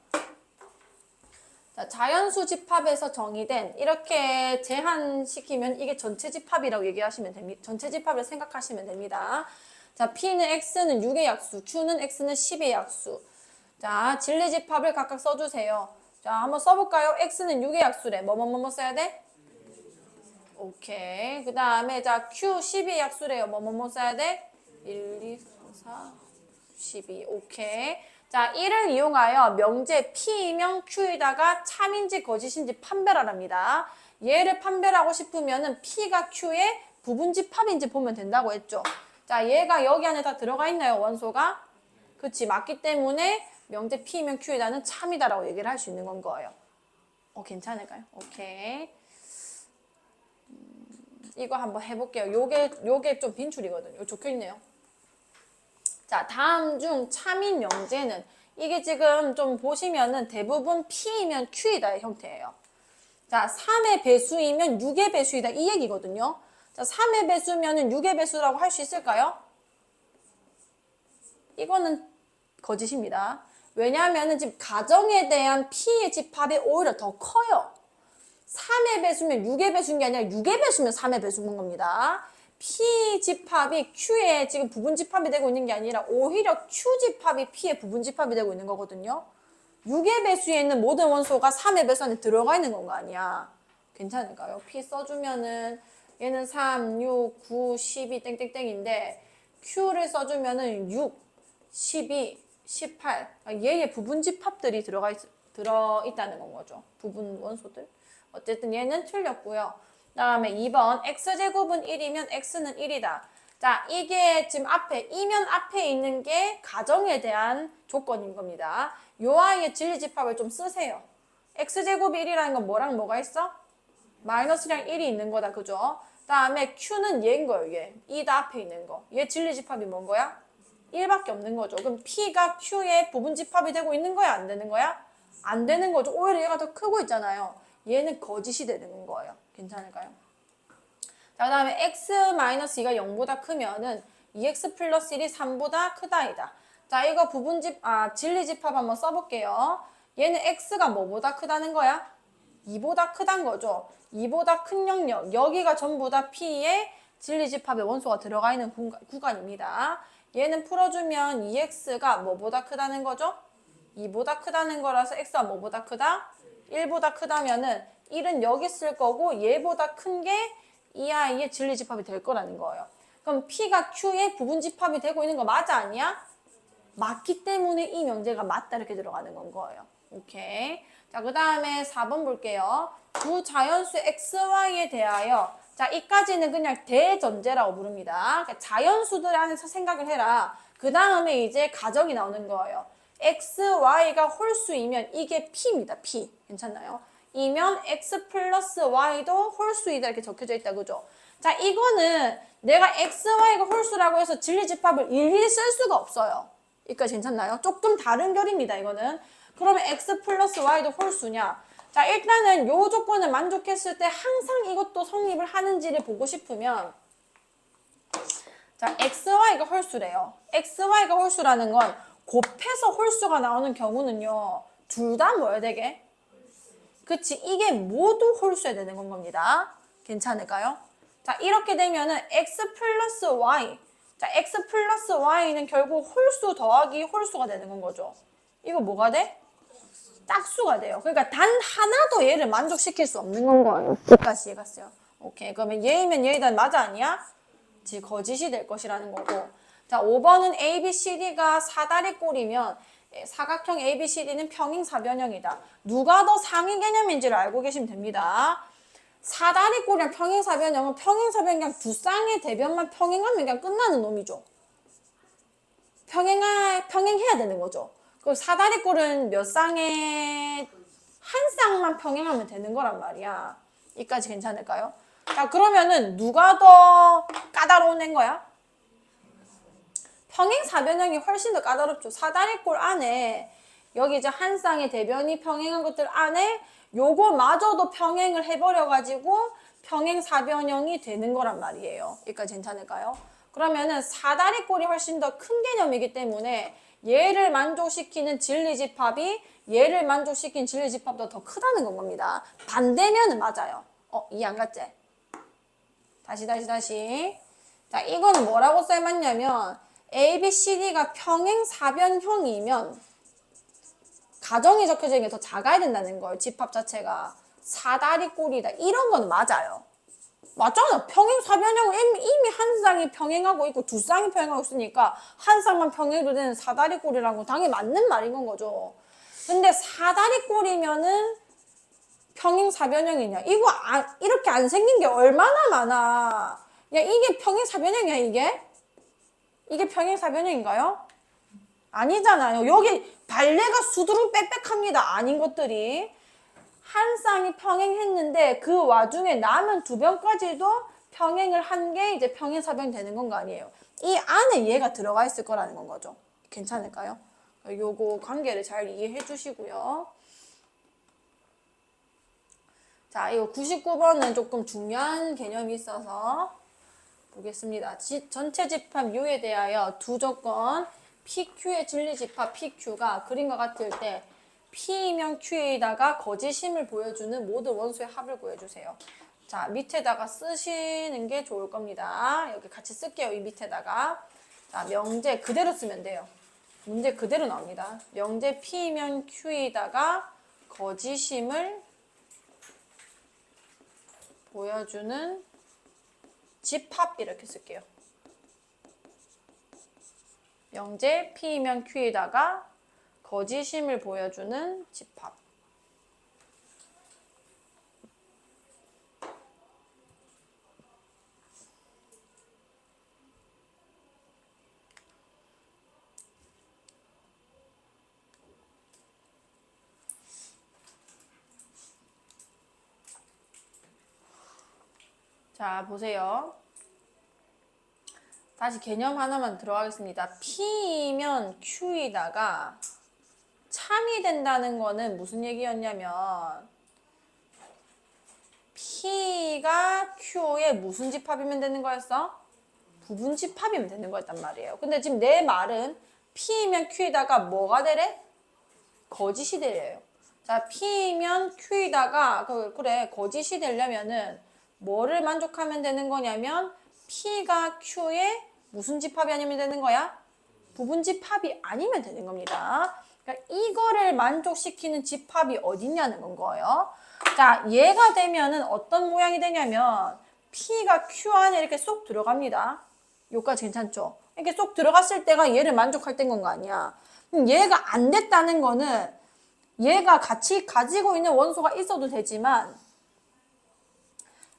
자, 자연수 집합에서 정의된 이렇게 제한시키면 이게 전체 집합이라고 얘기하시면 됩니다. 전체 집합을 생각하시면 됩니다. 자, P는 X는 6의 약수, Q는 X는 10의 약수. 자, 진리 집합을 각각 써주세요. 자, 한번 써볼까요? X는 6의 약수래. 뭐뭐뭐 써야 돼? 오케이. 그 다음에 자, Q 12의 약수래요. 뭐뭐뭐 써야 돼? 1, 2, 3, 4, 12. 오케이. 자, 이를 이용하여 명제 P이면 Q에다가 참인지 거짓인지 판별하랍니다. 얘를 판별하고 싶으면은 P가 Q의 부분집합인지 보면 된다고 했죠. 자, 얘가 여기 안에 다 들어가 있나요, 원소가? 그치, 맞기 때문에 명제 P이면 Q에다는 참이다라고 얘기를 할 수 있는 건 거예요. 괜찮을까요? 오케이. 이거 한번 해볼게요. 요게 좀 빈출이거든요. 요 적혀있네요. 자, 다음 중 참인 명제는 이게 지금 좀 보시면은 대부분 P이면 Q이다의 형태예요. 자, 3의 배수이면 6의 배수이다 이 얘기거든요. 자, 3의 배수면은 6의 배수라고 할 수 있을까요? 이거는 거짓입니다. 왜냐하면은 지금 가정에 대한 P의 집합이 오히려 더 커요. 3의 배수면 6의 배수인 게 아니라 6의 배수면 3의 배수인 겁니다. P 집합이 Q의 지금 부분 집합이 되고 있는 게 아니라 오히려 Q 집합이 P의 부분 집합이 되고 있는 거거든요. 6의 배수에 있는 모든 원소가 3의 배수 안에 들어가 있는 건 거 아니야. 괜찮을까요? P 써주면은 얘는 3, 6, 9, 12 땡땡땡인데 Q를 써주면은 6, 12, 18 얘의 부분 집합들이 들어있다는 건 거죠. 부분 원소들. 어쨌든 얘는 틀렸고요. 다음에 2번 x제곱은 1이면 x는 1이다. 자, 이게 지금 이면 앞에 있는 게 가정에 대한 조건인 겁니다. 요 아이의 진리집합을 좀 쓰세요. x제곱이 1이라는 건 뭐랑 뭐가 있어? 마이너스랑 1이 있는 거다. 그죠? 다음에 q는 얘인 거예요. 얘. 2다 앞에 있는 거. 얘 진리집합이 뭔 거야? 1밖에 없는 거죠. 그럼 P가 Q의 부분 집합이 되고 있는 거야? 안 되는 거야? 안 되는 거죠. 오히려 얘가 더 크고 있잖아요. 얘는 거짓이 되는 거예요. 괜찮을까요? 자, 그 다음에 x-2가 0보다 크면은 2x 플러스 1이 3보다 크다이다. 자, 이거 진리집합 한번 써볼게요. 얘는 x가 뭐보다 크다는 거야? 2보다 크단 거죠. 2보다 큰 영역. 여기가 전부 다 p의 진리집합의 원소가 들어가 있는 구간입니다. 얘는 풀어주면 2x가 뭐보다 크다는 거죠? 2보다 크다는 거라서 x가 뭐보다 크다? 1보다 크다면은 1은 여기 쓸 거고 얘보다 큰 게 이 아이의 진리집합이 될 거라는 거예요. 그럼 P가 Q의 부분집합이 되고 있는 거 맞아 아니야? 맞기 때문에 이 명제가 맞다 이렇게 들어가는 건 거예요. 오케이. 자, 그 다음에 4번 볼게요. 두 자연수 XY에 대하여 자, 이까지는 그냥 대전제라고 부릅니다. 그러니까 자연수들 안에서 생각을 해라. 그 다음에 이제 가정이 나오는 거예요. X, Y가 홀수이면 이게 P입니다. P. 괜찮나요? 이면 X 플러스 Y도 홀수이다 이렇게 적혀져 있다. 그죠? 자, 이거는 내가 X, Y가 홀수라고 해서 진리집합을 일일이 쓸 수가 없어요. 여기까지 괜찮나요? 조금 다른 결입니다. 이거는. 그러면 X 플러스 Y도 홀수냐? 자, 일단은 요 조건을 만족했을 때 항상 이것도 성립을 하는지를 보고 싶으면 자, XY가 홀수래요. XY가 홀수라는 건 곱해서 홀수가 나오는 경우는요. 둘 다 뭐야 되게? 그치, 이게 모두 홀수야 되는 건 겁니다. 괜찮을까요? 자, 이렇게 되면은 X 플러스 Y. 자, X 플러스 Y는 결국 홀수 더하기 홀수가 되는 건 거죠. 이거 뭐가 돼? 짝수가 돼요. 그러니까 단 하나도 얘를 만족시킬 수 없는 건 거예요. 여기까지 이해갔어요. 오케이. 그러면 얘이면 얘이다 맞아 아니야? 즉 거짓이 될 것이라는 거고. 자, 5번은 ABCD가 사다리꼴이면 사각형 ABCD는 평행사변형이다. 누가 더 상위 개념인지를 알고 계시면 됩니다. 사다리꼴이랑 평행사변형은 평행사변형 두 쌍의 대변만 평행하면 그냥 끝나는 놈이죠. 평행해야 되는 거죠. 그 사다리꼴은 몇 쌍의 한 쌍만 평행하면 되는 거란 말이야. 이까지 괜찮을까요? 자, 그러면은 누가 더 까다로운 애인 거야? 평행사변형이 훨씬 더 까다롭죠. 사다리꼴 안에 여기 이제 한 쌍의 대변이 평행한 것들 안에 요거마저도 평행을 해버려가지고 평행사변형이 되는 거란 말이에요. 여기까지 괜찮을까요? 그러면은 사다리꼴이 훨씬 더 큰 개념이기 때문에 얘를 만족시키는 진리집합이 얘를 만족시킨 진리집합보다 더 크다는 건 겁니다. 반대면은 맞아요. 이해 안 갔지? 다시. 자, 이거는 뭐라고 써맞냐면 ABCD가 평행사변형이면 가정이 적혀져 있는 게 더 작아야 된다는 거예요. 집합 자체가. 사다리꼴이다. 이런 거는 맞아요. 맞잖아. 평행사변형은 이미 한 쌍이 평행하고 있고 두 쌍이 평행하고 있으니까 한 쌍만 평행해도 되는 사다리꼴이라고 당연히 맞는 말인 건 거죠. 근데 사다리꼴이면은 평행사변형이냐? 이거 이렇게 안 생긴 게 얼마나 많아. 야, 이게 평행사변형이야, 이게? 이게 평행사변형인가요? 아니잖아요. 여기 발레가 수두룩 빽빽합니다. 아닌 것들이. 한 쌍이 평행했는데 그 와중에 남은 두 변까지도 평행을 한 게 이제 평행사변이 되는 건 거 아니에요. 이 안에 얘가 들어가 있을 거라는 건 거죠. 괜찮을까요? 요거 관계를 잘 이해해 주시고요. 자, 이거 99번은 조금 중요한 개념이 있어서 보겠습니다. 전체 집합 U에 대하여 두 조건 PQ의 진리집합 PQ가 그림과 같을 때 P이면 Q에다가 거짓임을 보여주는 모든 원소의 합을 구해주세요. 자, 밑에다가 쓰시는 게 좋을 겁니다. 여기 같이 쓸게요. 이 밑에다가. 자, 명제 그대로 쓰면 돼요. 문제 그대로 나옵니다. 명제 P이면 Q에다가 거짓임을 보여주는 집합 이렇게 쓸게요. 명제 P이면 Q에다가 거짓임을 보여주는 집합. 자, 보세요. 다시 개념 하나만 들어가겠습니다. P이면 Q이다가 참이 된다는 거는 무슨 얘기였냐면 P가 Q의 무슨 집합이면 되는 거였어? 부분 집합이면 되는 거였단 말이에요. 근데 지금 내 말은 P이면 Q이다가 뭐가 되래? 거짓이 되래요. 자, P이면 Q이다가 그래 거짓이 되려면은 뭐를 만족하면 되는 거냐면 P가 Q의 무슨 집합이 아니면 되는 거야? 부분 집합이 아니면 되는 겁니다. 그러니까 이거를 만족시키는 집합이 어딨냐는 건 거예요. 자, 얘가 되면은 어떤 모양이 되냐면 P가 Q 안에 이렇게 쏙 들어갑니다. 여기까지 괜찮죠? 이렇게 쏙 들어갔을 때가 얘를 만족할 때인 건 거 아니야. 얘가 안 됐다는 거는 얘가 같이 가지고 있는 원소가 있어도 되지만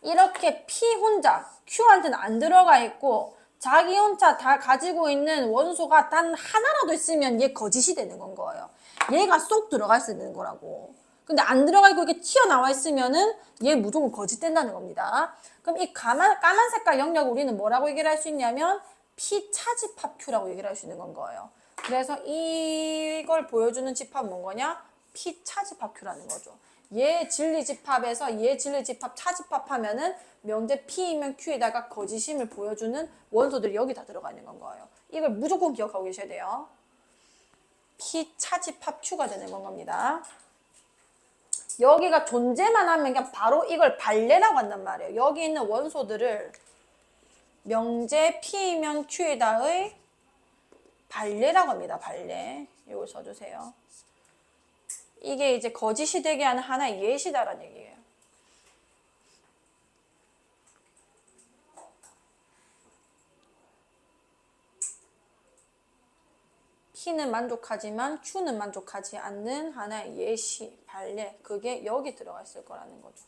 이렇게 P 혼자 Q한테는 안 들어가 있고 자기 혼자 다 가지고 있는 원소가 단 하나라도 있으면 얘 거짓이 되는 건 거예요. 얘가 쏙 들어갈 수 있는 거라고. 근데 안 들어가 있고 이렇게 튀어나와 있으면은 얘 무조건 거짓된다는 겁니다. 그럼 이 까만 색깔 영역 우리는 뭐라고 얘기를 할 수 있냐면 P 차집합 Q라고 얘기를 할 수 있는 건 거예요. 그래서 이걸 보여주는 집합 뭔 거냐? P 차집합 Q라는 거죠. 얘 진리집합에서 얘 진리집합 차집합하면은 명제 P이면 Q에다가 거짓임을 보여주는 원소들이 여기 다 들어가 있는 건 거예요. 이걸 무조건 기억하고 계셔야 돼요. P 차집합 Q가 되는 건 겁니다. 여기가 존재만 하면 그냥 바로 이걸 발레라고 한단 말이에요. 여기 있는 원소들을 명제 P이면 Q에다의 발레라고 합니다. 발레. 이걸 써주세요. 이게 이제 거짓이 되게 하는 하나의 예시다라는 얘기예요. P는 만족하지만 Q는 만족하지 않는 하나의 예시, 발레. 그게 여기 들어가 있을 거라는 거죠.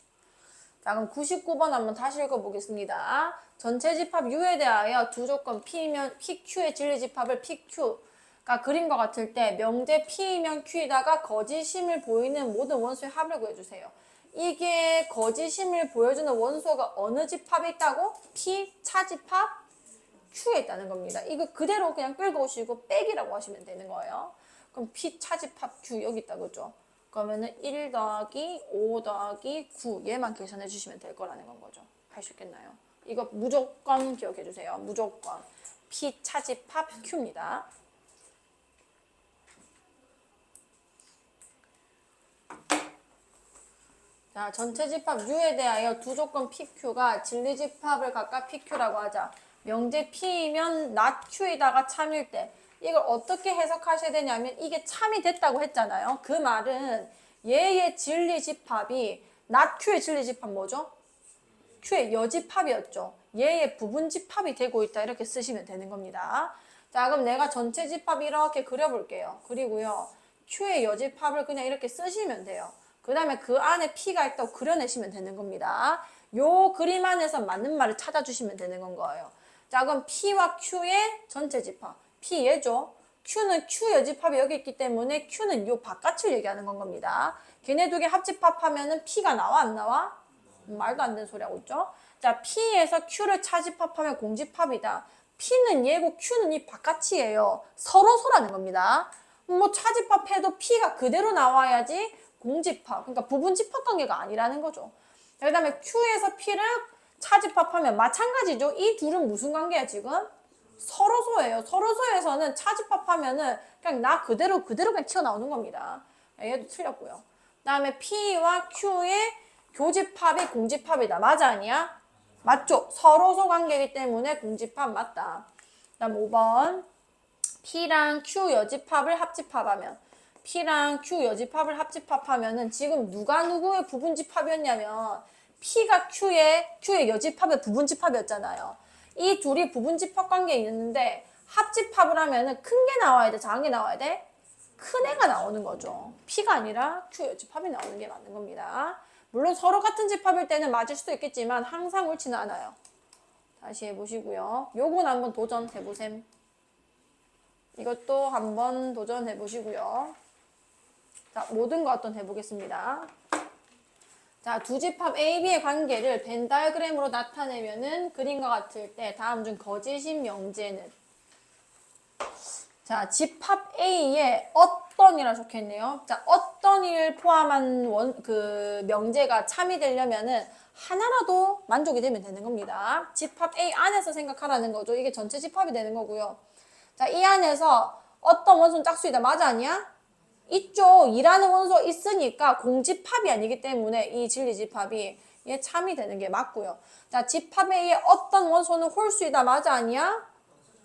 자, 그럼 99번 한번 다시 읽어보겠습니다. 전체 집합 U에 대하여 두 조건 P면 PQ의 진리집합을 PQ가 그림과 같을 때 명제 P이면 Q에다가 거짓임을 보이는 모든 원소의 합을 구해주세요. 이게 거짓임을 보여주는 원소가 어느 집합에 있다고? P 차집합 Q에 있다는 겁니다. 이거 그대로 그냥 끌고 오시고 빼기라고 하시면 되는 거예요. 그럼 P 차집합 Q 여기 있다 그죠? 그러면은 1 더하기 5 더하기 9 얘만 계산해 주시면 될 거라는 건 거죠. 할 수 있겠나요? 이거 무조건 기억해 주세요. 무조건. P 차집합 Q입니다. 자, 전체 집합 U에 대하여 두 조건 PQ가 진리집합을 각각 PQ라고 하자. 명제 P이면 not Q에다가 참일 때 이걸 어떻게 해석하셔야 되냐면 이게 참이 됐다고 했잖아요. 그 말은 얘의 진리집합이 not Q의 진리집합 뭐죠? Q의 여집합이었죠. 얘의 부분집합이 되고 있다 이렇게 쓰시면 되는 겁니다. 자, 그럼 내가 전체 집합 이렇게 그려볼게요. 그리고요. Q의 여집합을 그냥 이렇게 쓰시면 돼요. 그 다음에 그 안에 P가 있다고 그려내시면 되는 겁니다. 요 그림 안에서 맞는 말을 찾아주시면 되는 건 거예요. 자, 그럼 P와 Q의 전체 집합. P 얘죠. Q는 Q 여집합이 여기 있기 때문에 Q는 요 바깥을 얘기하는 건 겁니다. 걔네 두 개 합집합하면은 P가 나와 안 나와? 말도 안 되는 소리 하고 있죠. 자, P에서 Q를 차집합하면 공집합이다. P는 얘고 Q는 이 바깥이에요. 서로서라는 겁니다. 뭐 차집합해도 P가 그대로 나와야지 공집합, 그러니까 부분집합 관계가 아니라는 거죠. 그 다음에 Q에서 P를 차집합하면 마찬가지죠. 이 둘은 무슨 관계야 지금? 서로소예요. 서로소에서는 차집합하면은 그냥 나 그대로 그냥 튀어나오는 겁니다. 얘도 틀렸고요. 그 다음에 P와 Q의 교집합이 공집합이다. 맞아 아니야? 맞죠? 서로소 관계이기 때문에 공집합 맞다. 그 다음 5번 P랑 Q 여집합을 합집합하면 P랑 Q 여집합을 합집합하면은 지금 누가 누구의 부분집합이었냐면 P가 Q의 여집합의 부분집합이었잖아요. 이 둘이 부분집합 관계에 있는데 합집합을 하면은 큰 게 나와야 돼? 작은 게 나와야 돼? 큰 애가 나오는 거죠. P가 아니라 Q 여집합이 나오는 게 맞는 겁니다. 물론 서로 같은 집합일 때는 맞을 수도 있겠지만 항상 옳지는 않아요. 다시 해보시고요. 요건 한번 도전해보셈. 이것도 한번 도전해보시고요. 자, 모든 거 어떤 해보겠습니다. 자, 두 집합 A, B의 관계를 벤 다이어그램으로 나타내면은 그림과 같을 때 다음 중 거짓인 명제는 자, 집합 A에 어떤이라 적혀있네요. 자, 어떤이를 포함한 명제가 참이 되려면은 하나라도 만족이 되면 되는 겁니다. 집합 A 안에서 생각하라는 거죠. 이게 전체 집합이 되는 거고요. 자, 이 안에서 어떤 원소는 짝수이다. 맞아, 아니야? 있죠. 2라는 원소가 있으니까 공집합이 아니기 때문에 이 진리집합이 얘 참이 되는 게 맞고요. 자, 집합 A에 어떤 원소는 홀수이다. 맞아, 아니야?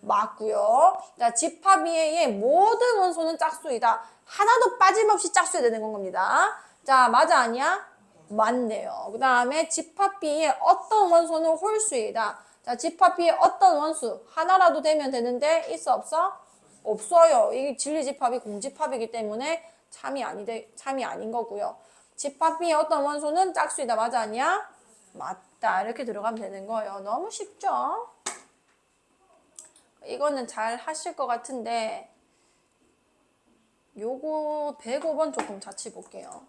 맞고요. 자, 집합 A의 모든 원소는 짝수이다. 하나도 빠짐없이 짝수야 되는 건 겁니다. 자, 맞아, 아니야? 맞네요. 그 다음에 집합 B의 어떤 원소는 홀수이다. 자, 집합 B의 어떤 원수 하나라도 되면 되는데 있어 없어? 없어요. 이게 진리집합이 공집합이기 때문에 참이 아닌 거고요. 집합 B의 어떤 원소는 짝수이다. 맞아, 아니야? 맞다. 이렇게 들어가면 되는 거예요. 너무 쉽죠? 이거는 잘 하실 것 같은데 요거 105번 조금 자취 볼게요.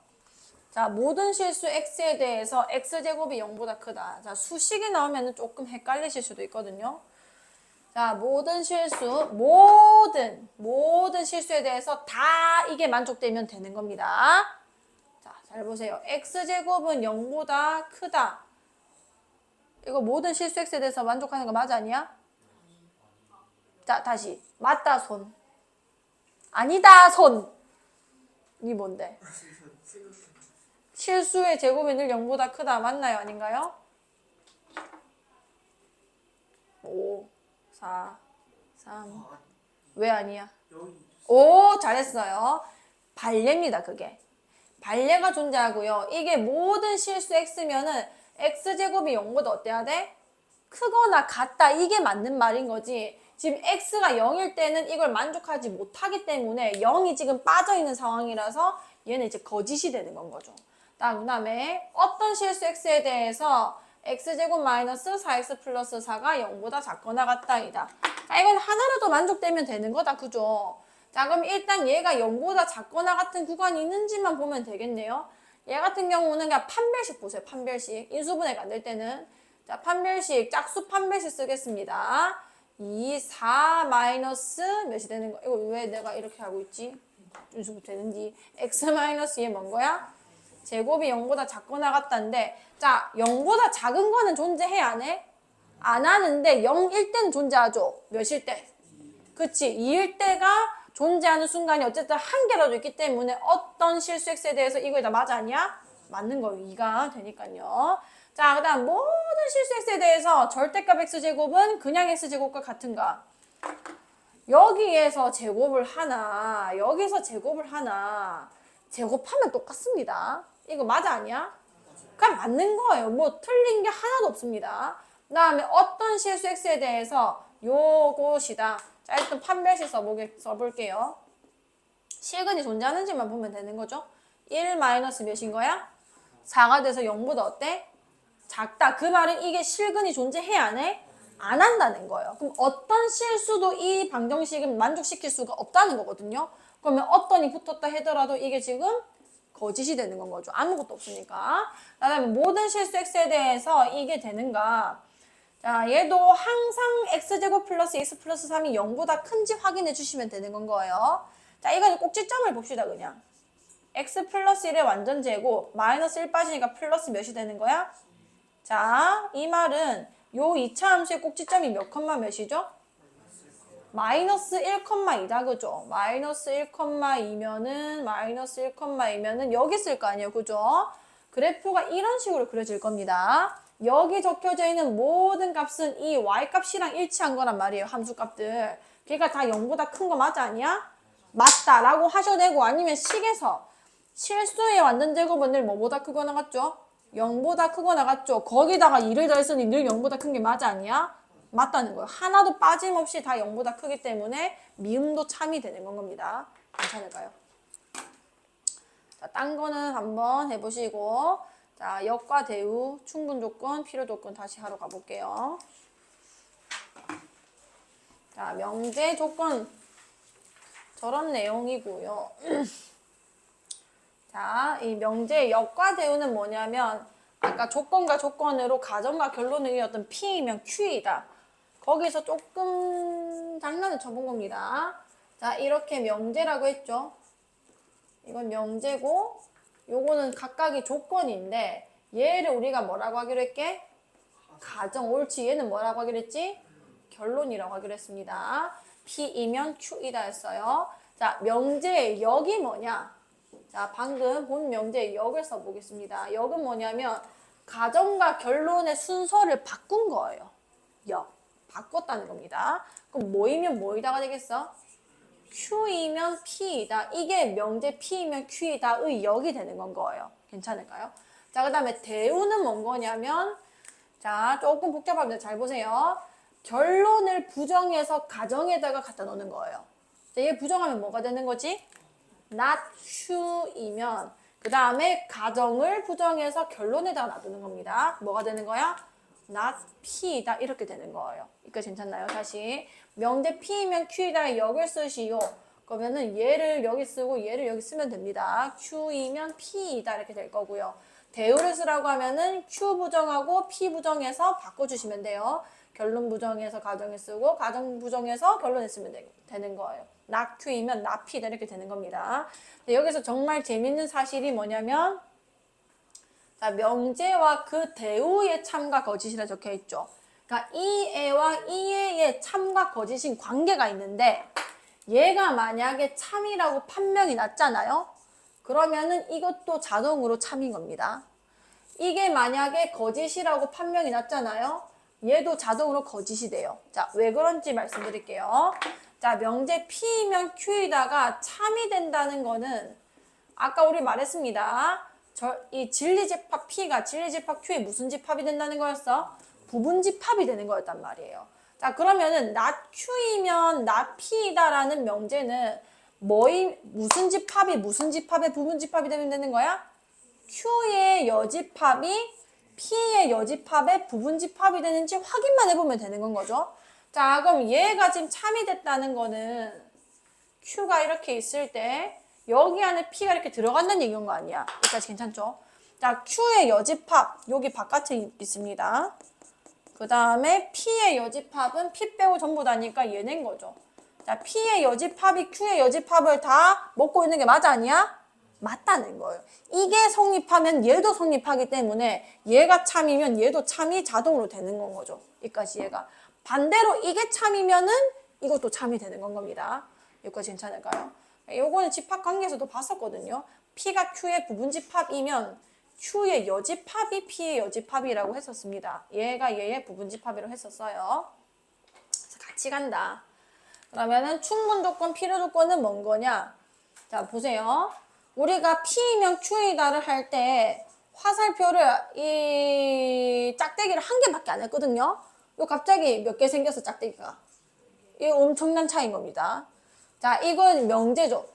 자, 모든 실수 x에 대해서 x제곱이 0보다 크다. 자, 수식이 나오면 조금 헷갈리실 수도 있거든요. 자, 모든 실수에 대해서 다 이게 만족되면 되는 겁니다. 자, 잘 보세요. x제곱은 0보다 크다. 이거 모든 실수 x에 대해서 만족하는 거 맞아, 아니야? 자, 다시. 맞다, 손. 아니다, 손. 이 뭔데? 실수의 제곱이 늘 0보다 크다. 맞나요? 아닌가요? 5, 4, 3. 왜 아니야? 오, 잘했어요. 발례입니다, 그게. 발례가 존재하고요. 이게 모든 실수 x면은 x제곱이 0보다 어때야 돼? 크거나 같다. 이게 맞는 말인 거지. 지금 x가 0일 때는 이걸 만족하지 못하기 때문에 0이 지금 빠져있는 상황이라서 얘는 이제 거짓이 되는 건 거죠. 그 다음에 어떤 실수 x에 대해서 x제곱 마이너스 4x 플러스 4가 0보다 작거나 같다이다. 자, 이건 하나라도 만족되면 되는 거다. 그죠? 자, 그럼 일단 얘가 0보다 작거나 같은 구간이 있는지만 보면 되겠네요. 얘 같은 경우는 그냥 판별식 보세요. 판별식. 인수분해가 안 될 때는. 자, 판별식, 짝수 판별식 쓰겠습니다. 2, 4 마이너스 몇이 되는 거? 이거 왜 내가 이렇게 하고 있지? 인수분 되는지. x 마이너스 얘 뭔 거야? 제곱이 0보다 작거나 같다인데, 자, 0보다 작은 거는 존재해, 안 해? 안 하는데 0일 때는 존재하죠. 몇일 때? 그치. 2일 때가 존재하는 순간이 어쨌든 한 개라도 있기 때문에 어떤 실수 x에 대해서 이거에 다 맞아, 아니야? 맞는 거예요. 2가 되니까요. 자, 그 다음 모든 실수 x에 대해서 절대값 x제곱은 그냥 x제곱과 같은가? 여기에서 제곱을 하나, 여기서 제곱을 하나, 제곱하면 똑같습니다. 이거 맞아, 아니야? 그냥 맞는 거예요. 뭐 틀린 게 하나도 없습니다. 그 다음에 어떤 실수 x에 대해서 요것이다. 자, 일단 판별식 써볼게요. 실근이 존재하는지만 보면 되는 거죠. 1 마이너스 몇인 거야? 4가 돼서 0보다 어때? 작다. 그 말은 이게 실근이 존재해, 안 해? 안 한다는 거예요. 그럼 어떤 실수도 이 방정식은 만족시킬 수가 없다는 거거든요. 그러면 어떤이 붙었다 하더라도 이게 지금 거짓이 되는 건 거죠. 아무것도 없으니까. 그 다음에 모든 실수 x에 대해서 이게 되는가. 자, 얘도 항상 x제곱 플러스 x 플러스 3이 0보다 큰지 확인해 주시면 되는 건 거예요. 자, 이거는 꼭지점을 봅시다, 그냥. x 플러스 1의 완전 제곱, 마이너스 1 빠지니까 플러스 몇이 되는 거야? 자, 이 말은 요 2차 함수의 꼭지점이 몇 컴마 몇이죠? 마이너스 1,2다, 그죠? 마이너스 1,2면은 여기 쓸 거 아니에요, 그죠? 그래프가 이런 식으로 그려질 겁니다. 여기 적혀져 있는 모든 값은 이 y값이랑 일치한 거란 말이에요, 함수값들. 그러니까 다 0보다 큰 거 맞아, 아니야? 맞다 라고 하셔도 되고, 아니면 식에서 실수의 완전 제곱은 늘 뭐보다 크거나 같죠? 0보다 크거나 같죠? 거기다가 2를 더했으니 늘 0보다 큰 게 맞아, 아니야? 맞다는 거예요. 하나도 빠짐없이 다 0보다 크기 때문에 미음도 참이 되는 건 겁니다. 괜찮을까요? 자, 딴 거는 한번 해보시고, 자, 역과 대우, 충분 조건, 필요 조건 다시 하러 가볼게요. 자, 명제 조건 저런 내용이고요. 자, 이 명제의 역과 대우는 뭐냐면 아까 조건과 조건으로 가정과 결론을 이었던 P이면 Q이다. 거기서 조금 장난을 쳐본 겁니다. 자, 이렇게 명제라고 했죠. 이건 명제고 요거는 각각의 조건인데 얘를 우리가 뭐라고 하기로 했게? 가정. 옳지. 얘는 뭐라고 하기로 했지? 결론이라고 하기로 했습니다. P이면 Q이다 했어요. 자, 명제의 역이 뭐냐? 자, 방금 본 명제의 역을 써보겠습니다. 역은 뭐냐면 가정과 결론의 순서를 바꾼 거예요. 역. 바꿨다는 겁니다. 그럼 뭐이면 뭐이다가 되겠어? Q이면 P이다. 이게 명제 P이면 Q이다의 역이 되는 건 거예요. 괜찮을까요? 자, 그 다음에 대우는 뭔 거냐면 자, 조금 복잡합니다. 잘 보세요. 결론을 부정해서 가정에다가 갖다 놓는 거예요. 자, 얘 부정하면 뭐가 되는 거지? not Q이면 그 다음에 가정을 부정해서 결론에다가 놔두는 겁니다. 뭐가 되는 거야? not P이다. 이렇게 되는 거예요. 이거 괜찮나요? 다시 명제 P이면 Q이다. 역을 쓰시오. 그러면은 얘를 여기 쓰고 얘를 여기 쓰면 됩니다. Q이면 P이다. 이렇게 될 거고요. 대우를 쓰라고 하면은 Q 부정하고 P 부정해서 바꿔주시면 돼요. 결론 부정해서 가정에 쓰고 가정 부정해서 결론에 쓰면 되는 거예요. not Q이면 not P다. 이렇게 되는 겁니다. 여기서 정말 재밌는 사실이 뭐냐면 자, 명제와 그 대우의 참과 거짓이라 적혀 있죠. 그러니까 이 애와 이 애의 참과 거짓인 관계가 있는데 얘가 만약에 참이라고 판명이 났잖아요. 그러면은 이것도 자동으로 참인 겁니다. 이게 만약에 거짓이라고 판명이 났잖아요. 얘도 자동으로 거짓이 돼요. 자, 왜 그런지 말씀드릴게요. 자, 명제 P이면 Q이다가 참이 된다는 거는 아까 우리 말했습니다. 이 진리집합 P가 진리집합 Q의 무슨 집합이 된다는 거였어? 부분집합이 되는 거였단 말이에요. 자, 그러면은 not Q이면 not P이다라는 명제는 무슨 집합의 부분집합이 되는 거야? Q의 여집합이 P의 여집합의 부분집합이 되는지 확인만 해보면 되는 건 거죠. 자, 그럼 얘가 지금 참이 됐다는 거는 Q가 이렇게 있을 때 여기 안에 P가 이렇게 들어간다는 얘기인 거 아니야. 여기까지 괜찮죠? 자, Q의 여집합 여기 바깥에 있습니다. 그 다음에 P의 여집합은 P 빼고 전부 다니까 얘는 거죠. 자, P의 여집합이 Q의 여집합을 다 먹고 있는 게 맞아 아니야? 맞다는 거예요. 이게 성립하면 얘도 성립하기 때문에 얘가 참이면 얘도 참이 자동으로 되는 건 거죠. 여기까지 얘가. 반대로 이게 참이면은 이것도 참이 되는 건 겁니다. 여기까지 괜찮을까요? 요거는 집합관계에서도 봤었거든요. P가 Q의 부분집합이면 Q의 여집합이 P의 여집합이라고 했었습니다. 얘가 얘의 부분집합이라고 했었어요. 그래서 같이 간다. 그러면은 충분조건, 필요조건은 뭔 거냐? 자, 보세요. 우리가 P이면 Q이다를 할 때 화살표를 이 짝대기를 한 개밖에 안 했거든요. 요 갑자기 몇 개 생겨서 짝대기가. 이 엄청난 차이인 겁니다. 자, 이건 명제죠.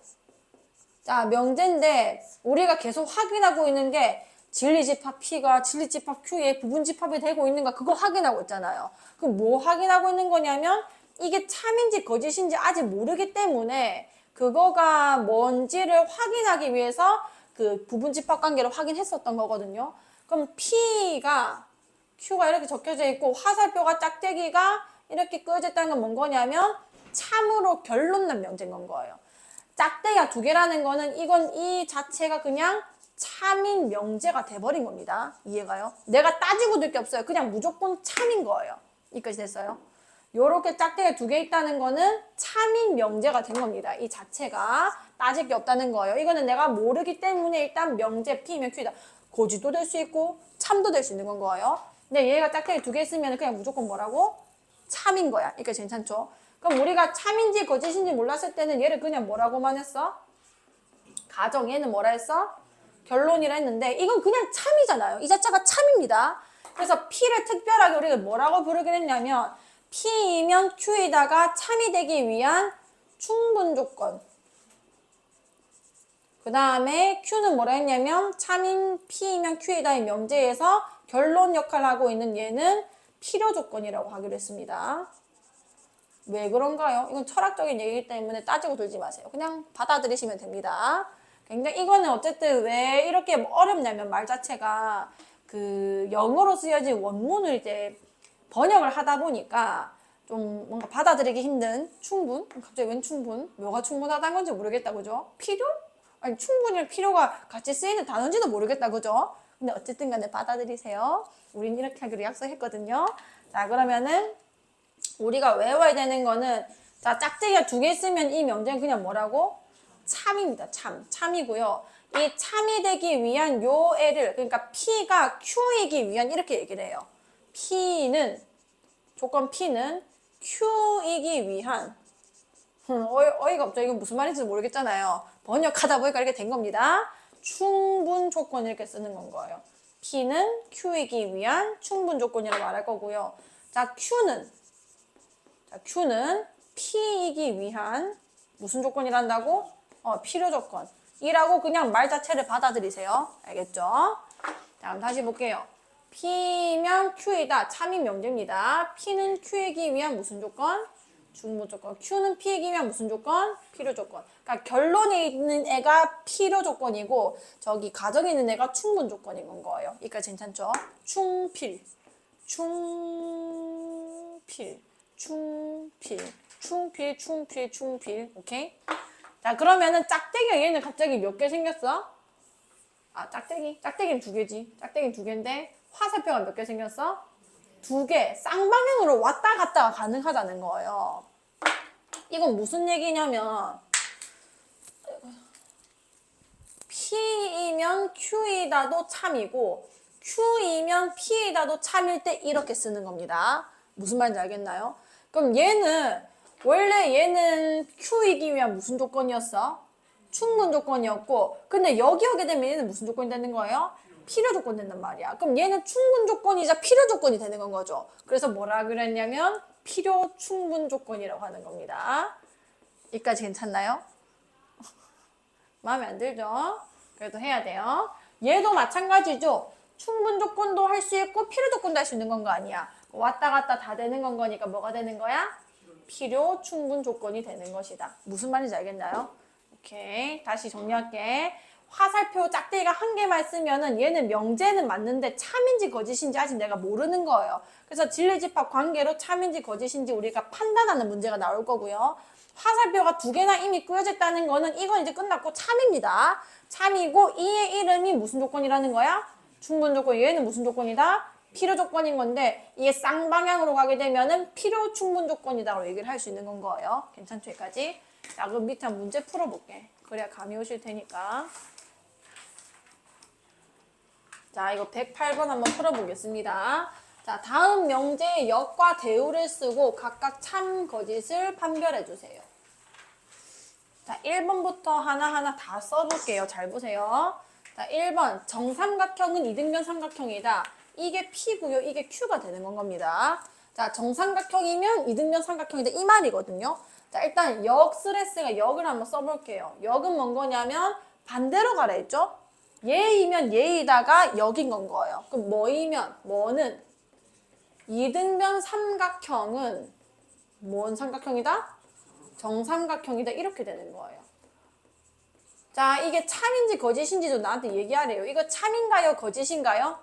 자, 명제인데 우리가 계속 확인하고 있는 게 진리집합 P가 진리집합 Q의 부분집합이 되고 있는가 그거 확인하고 있잖아요. 그럼 뭐 확인하고 있는 거냐면 이게 참인지 거짓인지 아직 모르기 때문에 그거가 뭔지를 확인하기 위해서 그 부분집합 관계를 확인했었던 거거든요. 그럼 P가 Q가 이렇게 적혀져 있고 화살표가 짝대기가 이렇게 끄어져 있다는 건 뭔 거냐면 참으로 결론 난 명제인 건 거예요. 짝대기가 두 개라는 거는 이건 이 자체가 그냥 참인 명제가 돼버린 겁니다. 이해가요? 내가 따지고 들 게 없어요. 그냥 무조건 참인 거예요. 여기까지 됐어요? 요렇게 짝대기가 두 개 있다는 거는 참인 명제가 된 겁니다. 이 자체가 따질 게 없다는 거예요. 이거는 내가 모르기 때문에 일단 명제 P면 Q이다. 거짓도 될 수 있고 참도 될 수 있는 건 거예요. 근데 얘가 짝대기 두 개 있으면 그냥 무조건 뭐라고? 참인 거야. 이게 괜찮죠? 그럼 우리가 참인지 거짓인지 몰랐을 때는 얘를 그냥 뭐라고만 했어? 가정. 얘는 뭐라 했어? 결론이라 했는데 이건 그냥 참이잖아요. 이 자체가 참입니다. 그래서 P를 특별하게 우리가 뭐라고 부르긴 했냐면 P이면 Q이다가 참이 되기 위한 충분조건. 그 다음에 Q는 뭐라 했냐면 참인 P이면 Q이다의 명제에서 결론 역할을 하고 있는 얘는 필요조건이라고 하기로 했습니다. 왜 그런가요? 이건 철학적인 얘기이기 때문에 따지고 들지 마세요. 그냥 받아들이시면 됩니다. 굉장히 이거는 어쨌든 왜 이렇게 어렵냐면 말 자체가 그 영어로 쓰여진 원문을 이제 번역을 하다 보니까 좀 뭔가 받아들이기 힘든 충분? 갑자기 웬 충분? 뭐가 충분하다는 건지 모르겠다, 그죠? 필요? 아니, 충분히 필요가 같이 쓰이는 단어인지도 모르겠다, 그죠? 근데 어쨌든 간에 받아들이세요. 우린 이렇게 하기로 약속했거든요. 자, 그러면은 우리가 외워야 되는 거는 자, 짝대기가 2개 있으면 이 명제는 그냥 뭐라고? 참입니다. 참이고요. 이 참이 되기 위한 요 애를 그러니까 P가 Q이기 위한 이렇게 얘기를 해요. 조건 P는 Q이기 위한 어이가 없죠. 이건 무슨 말인지 모르겠잖아요. 번역하다 보니까 이렇게 된 겁니다. 충분 조건 이렇게 쓰는 건 거예요. P는 Q이기 위한 충분 조건이라고 말할 거고요. 자, Q는 P이기 위한 무슨 조건이란다고? 필요 조건이라고 그냥 말 자체를 받아들이세요. 알겠죠? 자, 그럼 다시 볼게요. P면 Q이다. 참인 명제입니다. P는 Q이기 위한 무슨 조건? 충분 조건. Q는 P이기 위한 무슨 조건? 필요 조건. 그러니까 결론에 있는 애가 필요 조건이고 저기 가정에 있는 애가 충분 조건인 건 거예요. 여기까지 괜찮죠? 충필. 오케이? 자, 그러면은 짝대기가 얘는 갑자기 몇 개 생겼어? 아, 짝대기는 2개지. 짝대기는 2개인데 화살표가 몇 개 생겼어? 2개. 쌍방향으로 왔다 갔다 가능하다는 거예요. 이건 무슨 얘기냐면 P이면 Q이다도 참이고 Q이면 P이다도 참일 때 이렇게 쓰는 겁니다. 무슨 말인지 알겠나요? 그럼 원래 얘는 Q이기 위한 무슨 조건이었어? 충분 조건이었고 근데 여기 오게 되면 얘는 무슨 조건이 되는 거예요? 필요 조건 된단 말이야. 그럼 얘는 충분 조건이자 필요 조건이 되는 건 거죠. 그래서 뭐라 그랬냐면 필요 충분 조건이라고 하는 겁니다. 여기까지 괜찮나요? 마음에 안 들죠? 그래도 해야 돼요. 얘도 마찬가지죠. 충분 조건도 할 수 있고 필요 조건도 할 수 있는 건 거 아니야. 왔다 갔다 다 되는 건 거니까 뭐가 되는 거야? 필요 충분 조건이 되는 것이다. 무슨 말인지 알겠나요? 오케이. 다시 정리할게. 화살표 짝대기가 1개만 쓰면은 얘는 명제는 맞는데 참인지 거짓인지 아직 내가 모르는 거예요. 그래서 진리집합 관계로 참인지 거짓인지 우리가 판단하는 문제가 나올 거고요. 화살표가 2개나 이미 끄어졌다는 거는 이건 이제 끝났고 참입니다. 참이고 이의 이름이 무슨 조건이라는 거야? 충분 조건. 얘는 무슨 조건이다? 필요 조건인 건데 이게 쌍방향으로 가게 되면은 필요 충분 조건이다라고 얘기를 할 수 있는 건 거예요. 괜찮죠? 여기까지? 자, 그럼 밑에 문제 풀어볼게. 그래야 감이 오실 테니까. 자, 이거 108번 한번 풀어보겠습니다. 자, 다음 명제의 역과 대우를 쓰고 각각 참, 거짓을 판별해주세요. 자, 1번부터 하나하나 다 써볼게요. 잘 보세요. 자, 1번. 정삼각형은 이등변 삼각형이다. 이게 P고요. 이게 Q가 되는 건 겁니다. 자, 정삼각형이면 이등변 삼각형이다. 이 말이거든요. 자, 일단 역스레스가 역을 한번 써볼게요. 역은 뭔 거냐면 반대로 가라 했죠? 얘이면 얘이다가 역인 건 거예요. 그럼 뭐는 이등변 삼각형은 뭔 삼각형이다? 정삼각형이다. 이렇게 되는 거예요. 자, 이게 참인지 거짓인지도 나한테 얘기하래요. 이거 참인가요? 거짓인가요?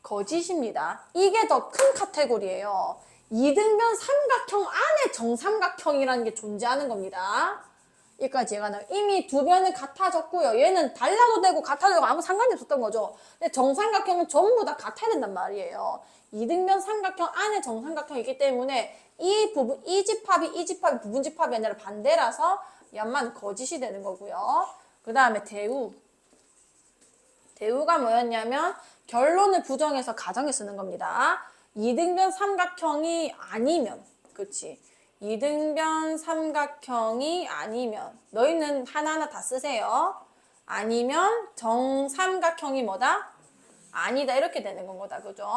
거짓입니다. 이게 더 큰 카테고리예요. 이등변 삼각형 안에 정삼각형이라는 게 존재하는 겁니다. 여기까지 얘가 나와요. 이미 두 변은 같아졌고요. 얘는 달라도 되고 같아도 되고 아무 상관이 없었던 거죠. 근데 정삼각형은 전부 다 같아야 된단 말이에요. 이등변 삼각형 안에 정삼각형이기 때문에 이 집합이 부분 집합이 아니라 반대라서 얘만 거짓이 되는 거고요. 그 다음에 대우가 뭐였냐면 결론을 부정해서 가정에 쓰는 겁니다. 이등변 삼각형이 아니면, 그치? 이등변 삼각형이 아니면, 너희는 하나하나 다 쓰세요. 아니면 정삼각형이 뭐다? 아니다. 이렇게 되는 건 거다. 그죠?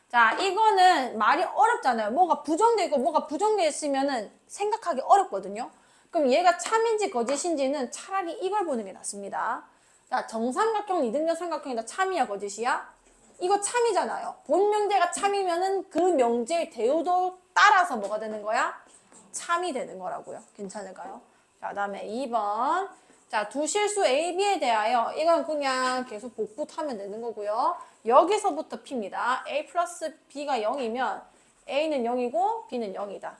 자, 이거는 말이 어렵잖아요. 뭐가 부정되어 있고 뭐가 부정되어 있으면은 생각하기 어렵거든요. 그럼 얘가 참인지 거짓인지는 차라리 이걸 보는 게 낫습니다. 자, 정삼각형, 이등변 삼각형이다. 참이야, 거짓이야? 이거 참이잖아요. 본 명제가 참이면은 그 명제의 대우도 따라서 뭐가 되는 거야? 참이 되는 거라고요. 괜찮을까요? 자, 다음에 2번. 자, 두 실수 A, B에 대하여 이건 그냥 계속 복붙하면 되는 거고요. 여기서부터 P입니다. A 플러스 B가 0이면 A는 0이고 B는 0이다.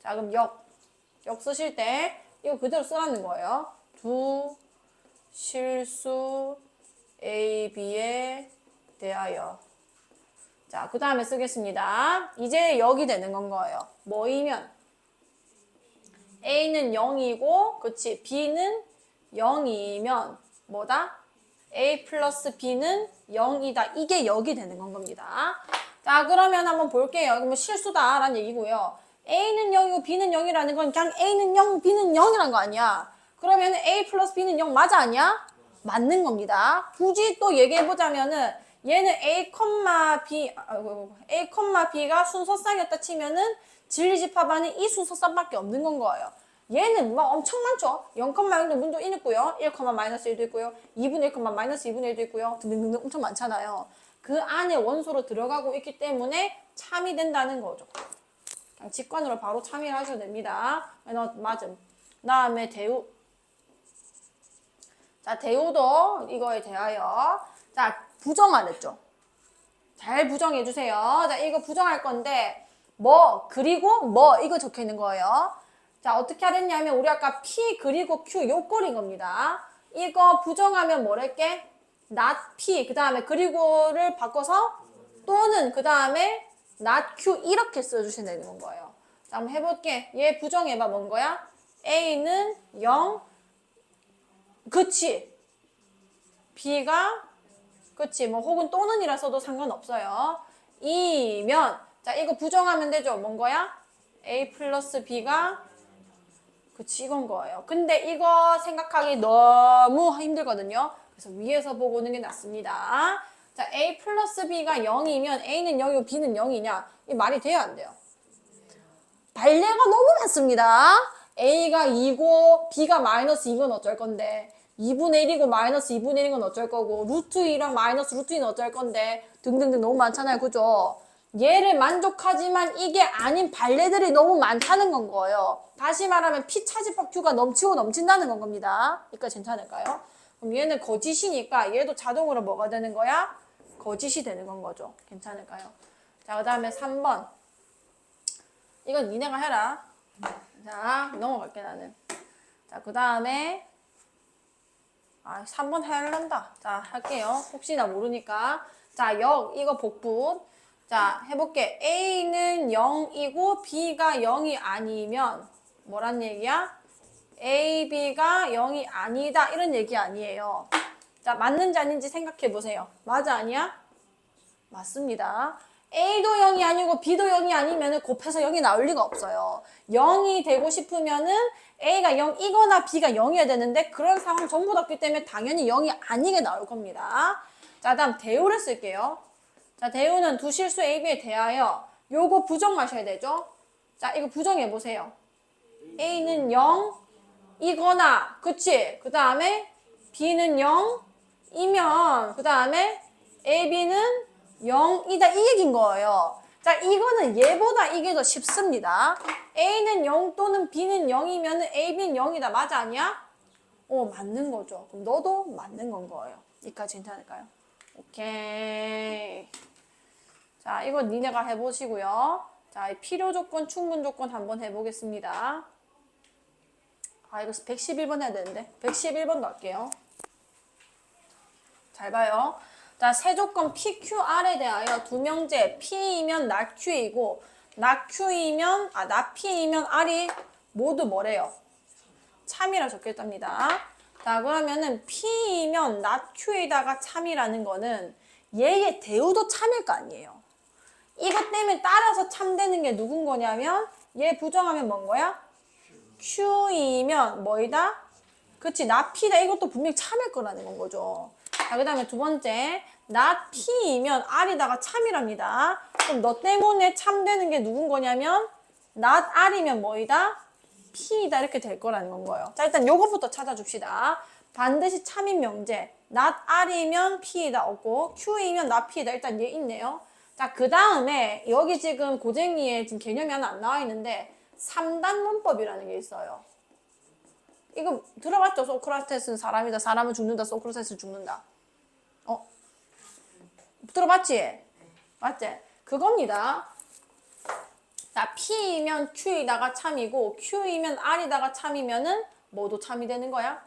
자, 그럼 역 쓰실 때 이거 그대로 쓰라는 거예요. 두 실수 A, B에 대하여. 자, 그 다음에 쓰겠습니다. 이제 역이 되는 건 거예요. 뭐이면 A는 0이고, 그치? B는 0이면 뭐다? A 플러스 B는 0이다. 이게 역이 되는 건 겁니다. 자, 그러면 한번 볼게요. 이거 뭐 실수다 라는 얘기고요. A는 0이고 B는 0이라는 건 그냥 A는 0, B는 0이란 거 아니야. 그러면 A 플러스 B는 0 맞아 아니야? 맞는 겁니다. 굳이 또 얘기해보자면은 얘는 A, B가 순서쌍이었다 치면은 진리집합안이 이 순서쌍밖에 없는 건 거예요. 얘는 막 엄청 많죠. 0,0도 문도 있고요. 1, 마이너스 1도 있고요. 2분의 1, 마이너스 2분의 1도 있고요. 등등등 엄청 많잖아요. 그 안에 원소로 들어가고 있기 때문에 참이 된다는 거죠. 그냥 직관으로 바로 참여를 하셔도 됩니다. 맞음. 그 다음에 대우. 자, 대우도 이거에 대하여. 자, 부정 안 했죠? 잘 부정해 주세요. 자, 이거 부정할 건데, 그리고 이거 적혀 있는 거예요. 자, 어떻게 하랬냐면, 우리 아까 P 그리고 Q 요꼴인 겁니다. 이거 부정하면 뭐랄게? not P, 그 다음에 그리고를 바꿔서 또는 그 다음에 not Q 이렇게 써주시면 되는 거예요. 자, 한번 해볼게. 얘 부정해봐. 뭔 거야? A는 0, 그치? B가, 그치? 뭐 혹은 또는이라 써도 상관없어요. 이면, 자, 이거 부정하면 되죠? 뭔 거야? A 플러스 B가, 그치, 이건 거예요. 근데 이거 생각하기 너무 힘들거든요. 그래서 위에서 보고 오는 게 낫습니다. 자, A 플러스 B가 0이면 A는 0이고 B는 0이냐? 이 말이 돼야 안 돼요? 발레가 너무 많습니다. A가 2고 B가 마이너스 2건 어쩔 건데 2분의 1이고 마이너스 2분의 1인 건 어쩔 거고 루트 2랑 마이너스 루트 2는 어쩔 건데 등등등 너무 많잖아요. 그죠? 얘를 만족하지만 이게 아닌 발레들이 너무 많다는 건 거예요. 다시 말하면 P차집합 Q가 넘치고 넘친다는 건 겁니다. 그러니까 괜찮을까요? 그럼 얘는 거짓이니까 얘도 자동으로 뭐가 되는 거야? 거짓이 되는 건 거죠. 괜찮을까요? 자, 그 다음에 3번. 이건 니네가 해라. 자, 넘어갈게 나는. 자, 그 다음에 3번 해야한다. 자, 할게요. 혹시나 모르니까. 자, 이거 복분. 자, 해볼게. A는 0이고 B가 0이 아니면 뭐란 얘기야? A, B가 0이 아니다. 이런 얘기 아니에요. 자, 맞는지 아닌지 생각해 보세요. 맞아, 아니야? 맞습니다. A도 0이 아니고 B도 0이 아니면 곱해서 0이 나올 리가 없어요. 0이 되고 싶으면은 A가 0이거나 B가 0이어야 되는데 그런 상황 전부 다 없기 때문에 당연히 0이 아니게 나올 겁니다. 자, 다음 대우를 쓸게요. 자, 대우는 두 실수 A, B에 대하여 요거 부정하셔야 되죠. 자, 이거 부정해 보세요. A는 0이거나 그치? 그 다음에 B는 0이면 그 다음에 A, B는 0이다 이 얘기인 거예요. 자, 이거는 얘보다 이게 더 쉽습니다. A는 0 또는 B는 0이면 A, B는 0이다. 맞아 아니야? 맞는 거죠. 그럼 너도 맞는 건 거예요. 여기까지 괜찮을까요? 오케이. 자, 이거 니네가 해보시고요. 자, 필요 조건, 충분 조건 한번 해보겠습니다. 이거 111번 해야 되는데. 111번도 할게요. 잘 봐요. 자, 세 조건 PQR에 대하여 두 명제 P이면 not Q이고 not P이면 R이 모두 뭐래요? 참이라 적혀있답니다. 자, 그러면은 P이면 not Q에다가 참이라는 거는 얘의 대우도 참일 거 아니에요. 이것 때문에 따라서 참되는 게 누군 거냐면 얘 부정하면 뭔 거야? Q이면 뭐이다? 그치, not P다. 이것도 분명히 참일 거라는 건 거죠. 자, 그 다음에 두 번째, not P이면 R이다가 참이랍니다. 그럼 너 때문에 참되는 게 누군 거냐면 not R이면 뭐이다? P이다. 이렇게 될 거라는 건 거예요. 자, 일단 요거부터 찾아줍시다. 반드시 참인 명제. not R이면 P이다 없고 Q이면 not P이다. 일단 얘 있네요. 자, 그 다음에 여기 지금 고쟁이에 지금 개념이 하나 안 나와 있는데 3단 문법이라는 게 있어요. 이거 들어봤죠? 소크라테스는 사람이다. 사람은 죽는다. 소크라테스는 죽는다. 들어봤지? 맞지? 그겁니다. 자, P이면 Q이다가 참이고 Q이면 R이다가 참이면은 뭐도 참이 되는 거야?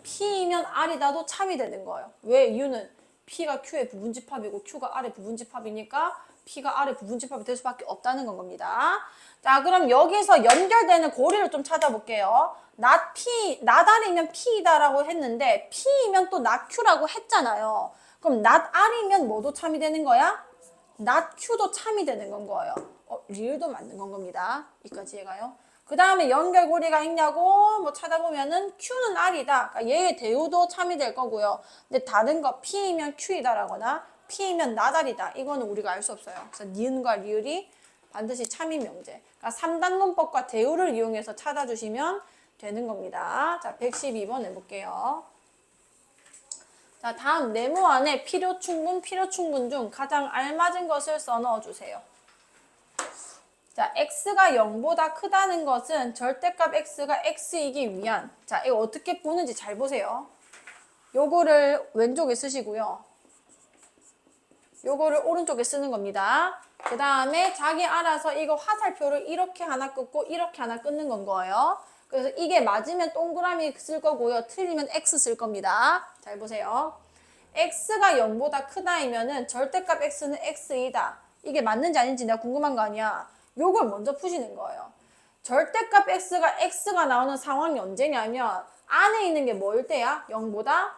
P이면 R이다도 참이 되는 거예요. 왜? 이유는 P가 Q의 부분집합이고 Q가 R의 부분집합이니까 P가 R의 부분집합이 될 수밖에 없다는 건 겁니다. 자, 그럼 여기서 연결되는 고리를 좀 찾아볼게요. 낫 P, 낫 R이면 P이다라고 했는데 P이면 또 낫 Q라고 했잖아요. 그럼 낫 R이면 뭐도 참이 되는 거야? 낫 Q도 참이 되는 건 거예요. 리을도 맞는 건 겁니다. 이까지 해가요. 그 다음에 연결고리가 있냐고 뭐 찾아보면은 Q는 R이다. 그러니까 얘의 대우도 참이 될 거고요. 근데 다른 거 P이면 Q이다라거나 P이면 나달이다. 이거는 우리가 알 수 없어요. 그래서 니은과 리을이 반드시 참인 명제. 그러니까 3단 논법과 대우를 이용해서 찾아주시면 되는 겁니다. 자, 112번 해볼게요. 자, 다음 네모 안에 필요 충분 중 가장 알맞은 것을 써넣어 주세요. 자, x가 0보다 크다는 것은 절대값 x가 x이기 위한, 자, 이거 어떻게 보는지 잘 보세요. 요거를 왼쪽에 쓰시고요. 요거를 오른쪽에 쓰는 겁니다. 그 다음에 자기 알아서 이거 화살표를 이렇게 하나 끊고 이렇게 하나 끊는 건 거예요. 그래서 이게 맞으면 동그라미 쓸 거고요. 틀리면 x 쓸 겁니다. 잘 보세요. x가 0보다 크다이면은 절대값 x는 x이다. 이게 맞는지 아닌지 내가 궁금한 거 아니야. 요걸 먼저 푸시는 거예요. 절대값 x가 나오는 상황이 언제냐면 안에 있는 게 뭐일 때야? 0보다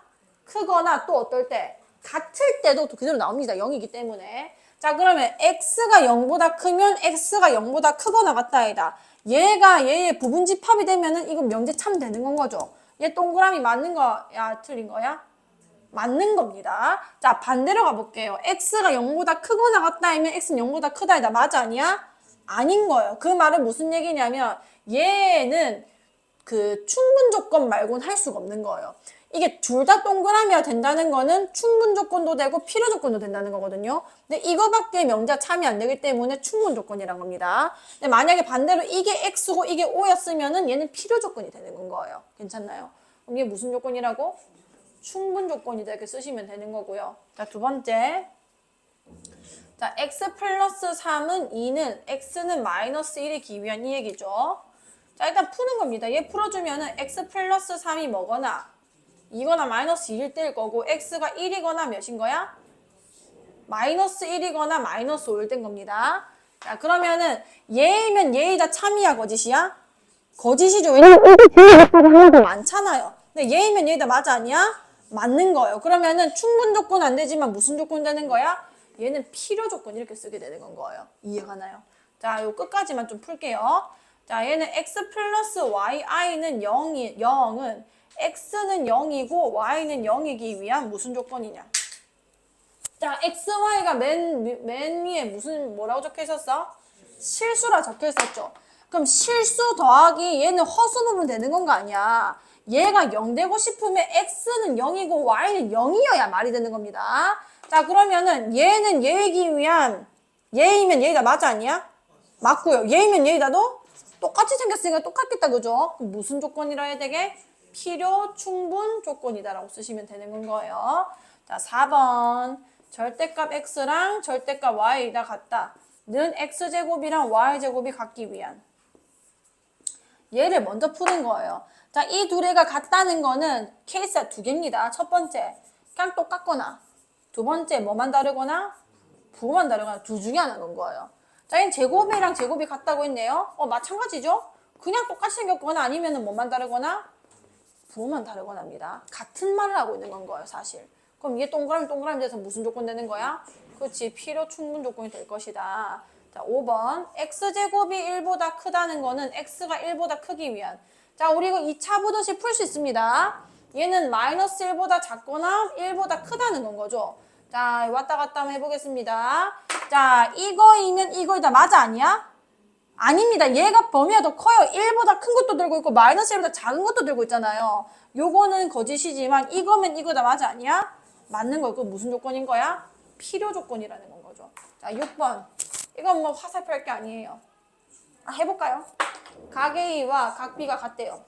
크거나 또 어떨 때? 같을 때도 그대로 나옵니다. 0이기 때문에. 자, 그러면 x가 0보다 크면 x가 0보다 크거나 같다이다. 얘가 얘의 부분집합이 되면은 이건 명제 참 되는 건 거죠. 얘 동그라미 맞는 거야? 틀린 거야? 맞는 겁니다. 자, 반대로 가볼게요. x가 0보다 크거나 같다이면 x는 0보다 크다이다. 맞아 아니야? 아닌 거예요. 그 말은 무슨 얘기냐면 얘는 그 충분 조건 말고는 할 수가 없는 거예요. 이게 둘 다 동그라미가 된다는 거는 충분 조건도 되고 필요 조건도 된다는 거거든요. 근데 이거밖에 명자 참이 안 되기 때문에 충분 조건이란 겁니다. 근데 만약에 반대로 이게 x고 이게 o였으면은 얘는 필요 조건이 되는 건 거예요. 괜찮나요? 그럼 이게 무슨 조건이라고? 충분 조건이다 이렇게 쓰시면 되는 거고요. 자, 두 번째. 자, x 플러스 3은 2는 x는 마이너스 1이 기위한 이 얘기죠. 자, 일단 푸는 겁니다. 얘 풀어주면은 x 플러스 3이 뭐거나 2거나 마이너스 1일 때일 거고 x가 1이거나 몇인 거야? 마이너스 1이거나 마이너스 5일 땐 겁니다. 자, 그러면은 얘이면 얘이다 참이야 거짓이야? 거짓이죠. 왜냐면 이게 제일 하나도 많잖아요. 근데 얘이면 얘이다 맞아 아니야? 맞는 거예요. 그러면은 충분 조건 안 되지만 무슨 조건 되는 거야? 얘는 필요 조건 이렇게 쓰게 되는 건 거예요. 이해가나요? 자, 요 끝까지만 좀 풀게요. 자, 얘는 x 플러스 yi는 0은 x는 0이고 y는 0이기 위한 무슨 조건이냐? 자, x, y가 맨 위에 무슨 뭐라고 적혀 있었어? 실수라 적혀 있었죠. 그럼 실수 더하기 얘는 허수 보면 되는 건 거 아니야. 얘가 0 되고 싶으면 x는 0이고 y는 0이어야 말이 되는 겁니다. 자, 그러면은 얘는 얘이기 위한 얘이면 얘이다 맞아 아니야? 맞고요. 얘이면 얘이다도 똑같이 생겼으니까 똑같겠다 그죠? 그럼 무슨 조건이라 해야 되게? 필요 충분 조건이다라고 쓰시면 되는 건 거예요. 자, 4번. 절대값 x랑 절대값 y가 같다. 는 x제곱이랑 y제곱이 같기 위한. 얘를 먼저 푸는 거예요. 자, 이 두 개가 같다는 거는 케이스가 두 개입니다. 첫 번째, 그냥 똑같거나. 두 번째, 뭐만 다르거나? 부호만 다르거나 둘 중에 하나인 거예요. 자, 얘는 제곱이랑 제곱이 같다고 했네요. 마찬가지죠? 그냥 똑같이 생겼거나 아니면 뭐만 다르거나? 부호만 다르거나 합니다. 같은 말을 하고 있는 건 거예요, 사실. 그럼 이게 동그라미 돼서 무슨 조건 되는 거야? 그렇지, 필요 충분 조건이 될 것이다. 자, 5번. x제곱이 1보다 크다는 거는 x가 1보다 크기 위한. 자, 우리 이거 2차 보듯이 풀 수 있습니다. 얘는 마이너스 1보다 작거나 1보다 크다는 건 거죠. 자, 왔다 갔다 한번 해보겠습니다. 자, 이거이면 이거이다. 맞아, 아니야? 아닙니다. 얘가 범위가 더 커요. 1보다 큰 것도 들고 있고 마이너스 1보다 작은 것도 들고 있잖아요. 요거는 거짓이지만 이거면 이거다. 맞아, 아니야? 맞는 거. 그 무슨 조건인 거야? 필요 조건이라는 건 거죠. 자, 6번. 이건 뭐 화살표 할 게 아니에요. 해볼까요? 각 A와 각 B가 같대요.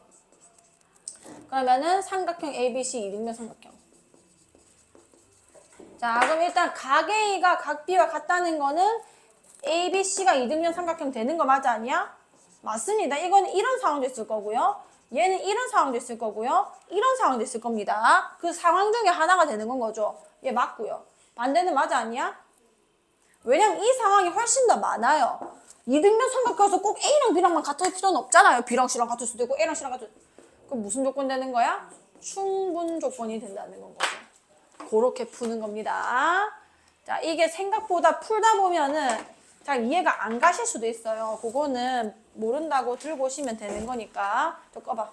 그러면은 삼각형 ABC 이등변 삼각형. 자, 그럼 일단 각 A가 각 B와 같다는 거는 ABC가 이등변 삼각형 되는 거 맞아 아니야? 맞습니다. 이거는 이런 상황도 있을 거고요. 얘는 이런 상황도 있을 거고요. 이런 상황도 있을 겁니다. 그 상황 중에 하나가 되는 건 거죠. 얘 맞고요. 반대는 맞아 아니야? 왜냐면 이 상황이 훨씬 더 많아요. 이등변 삼각형에서 꼭 A랑 B랑만 같을 필요는 없잖아요. B랑 C랑 같을 수도 있고 A랑 C랑 같을 수도 있고. 그럼 무슨 조건 되는 거야? 충분 조건이 된다는 건 거죠. 그렇게 푸는 겁니다. 자, 이게 생각보다 풀다 보면은 잘 이해가 안 가실 수도 있어요. 그거는 모른다고 들고 오시면 되는 거니까. 저 꺼봐.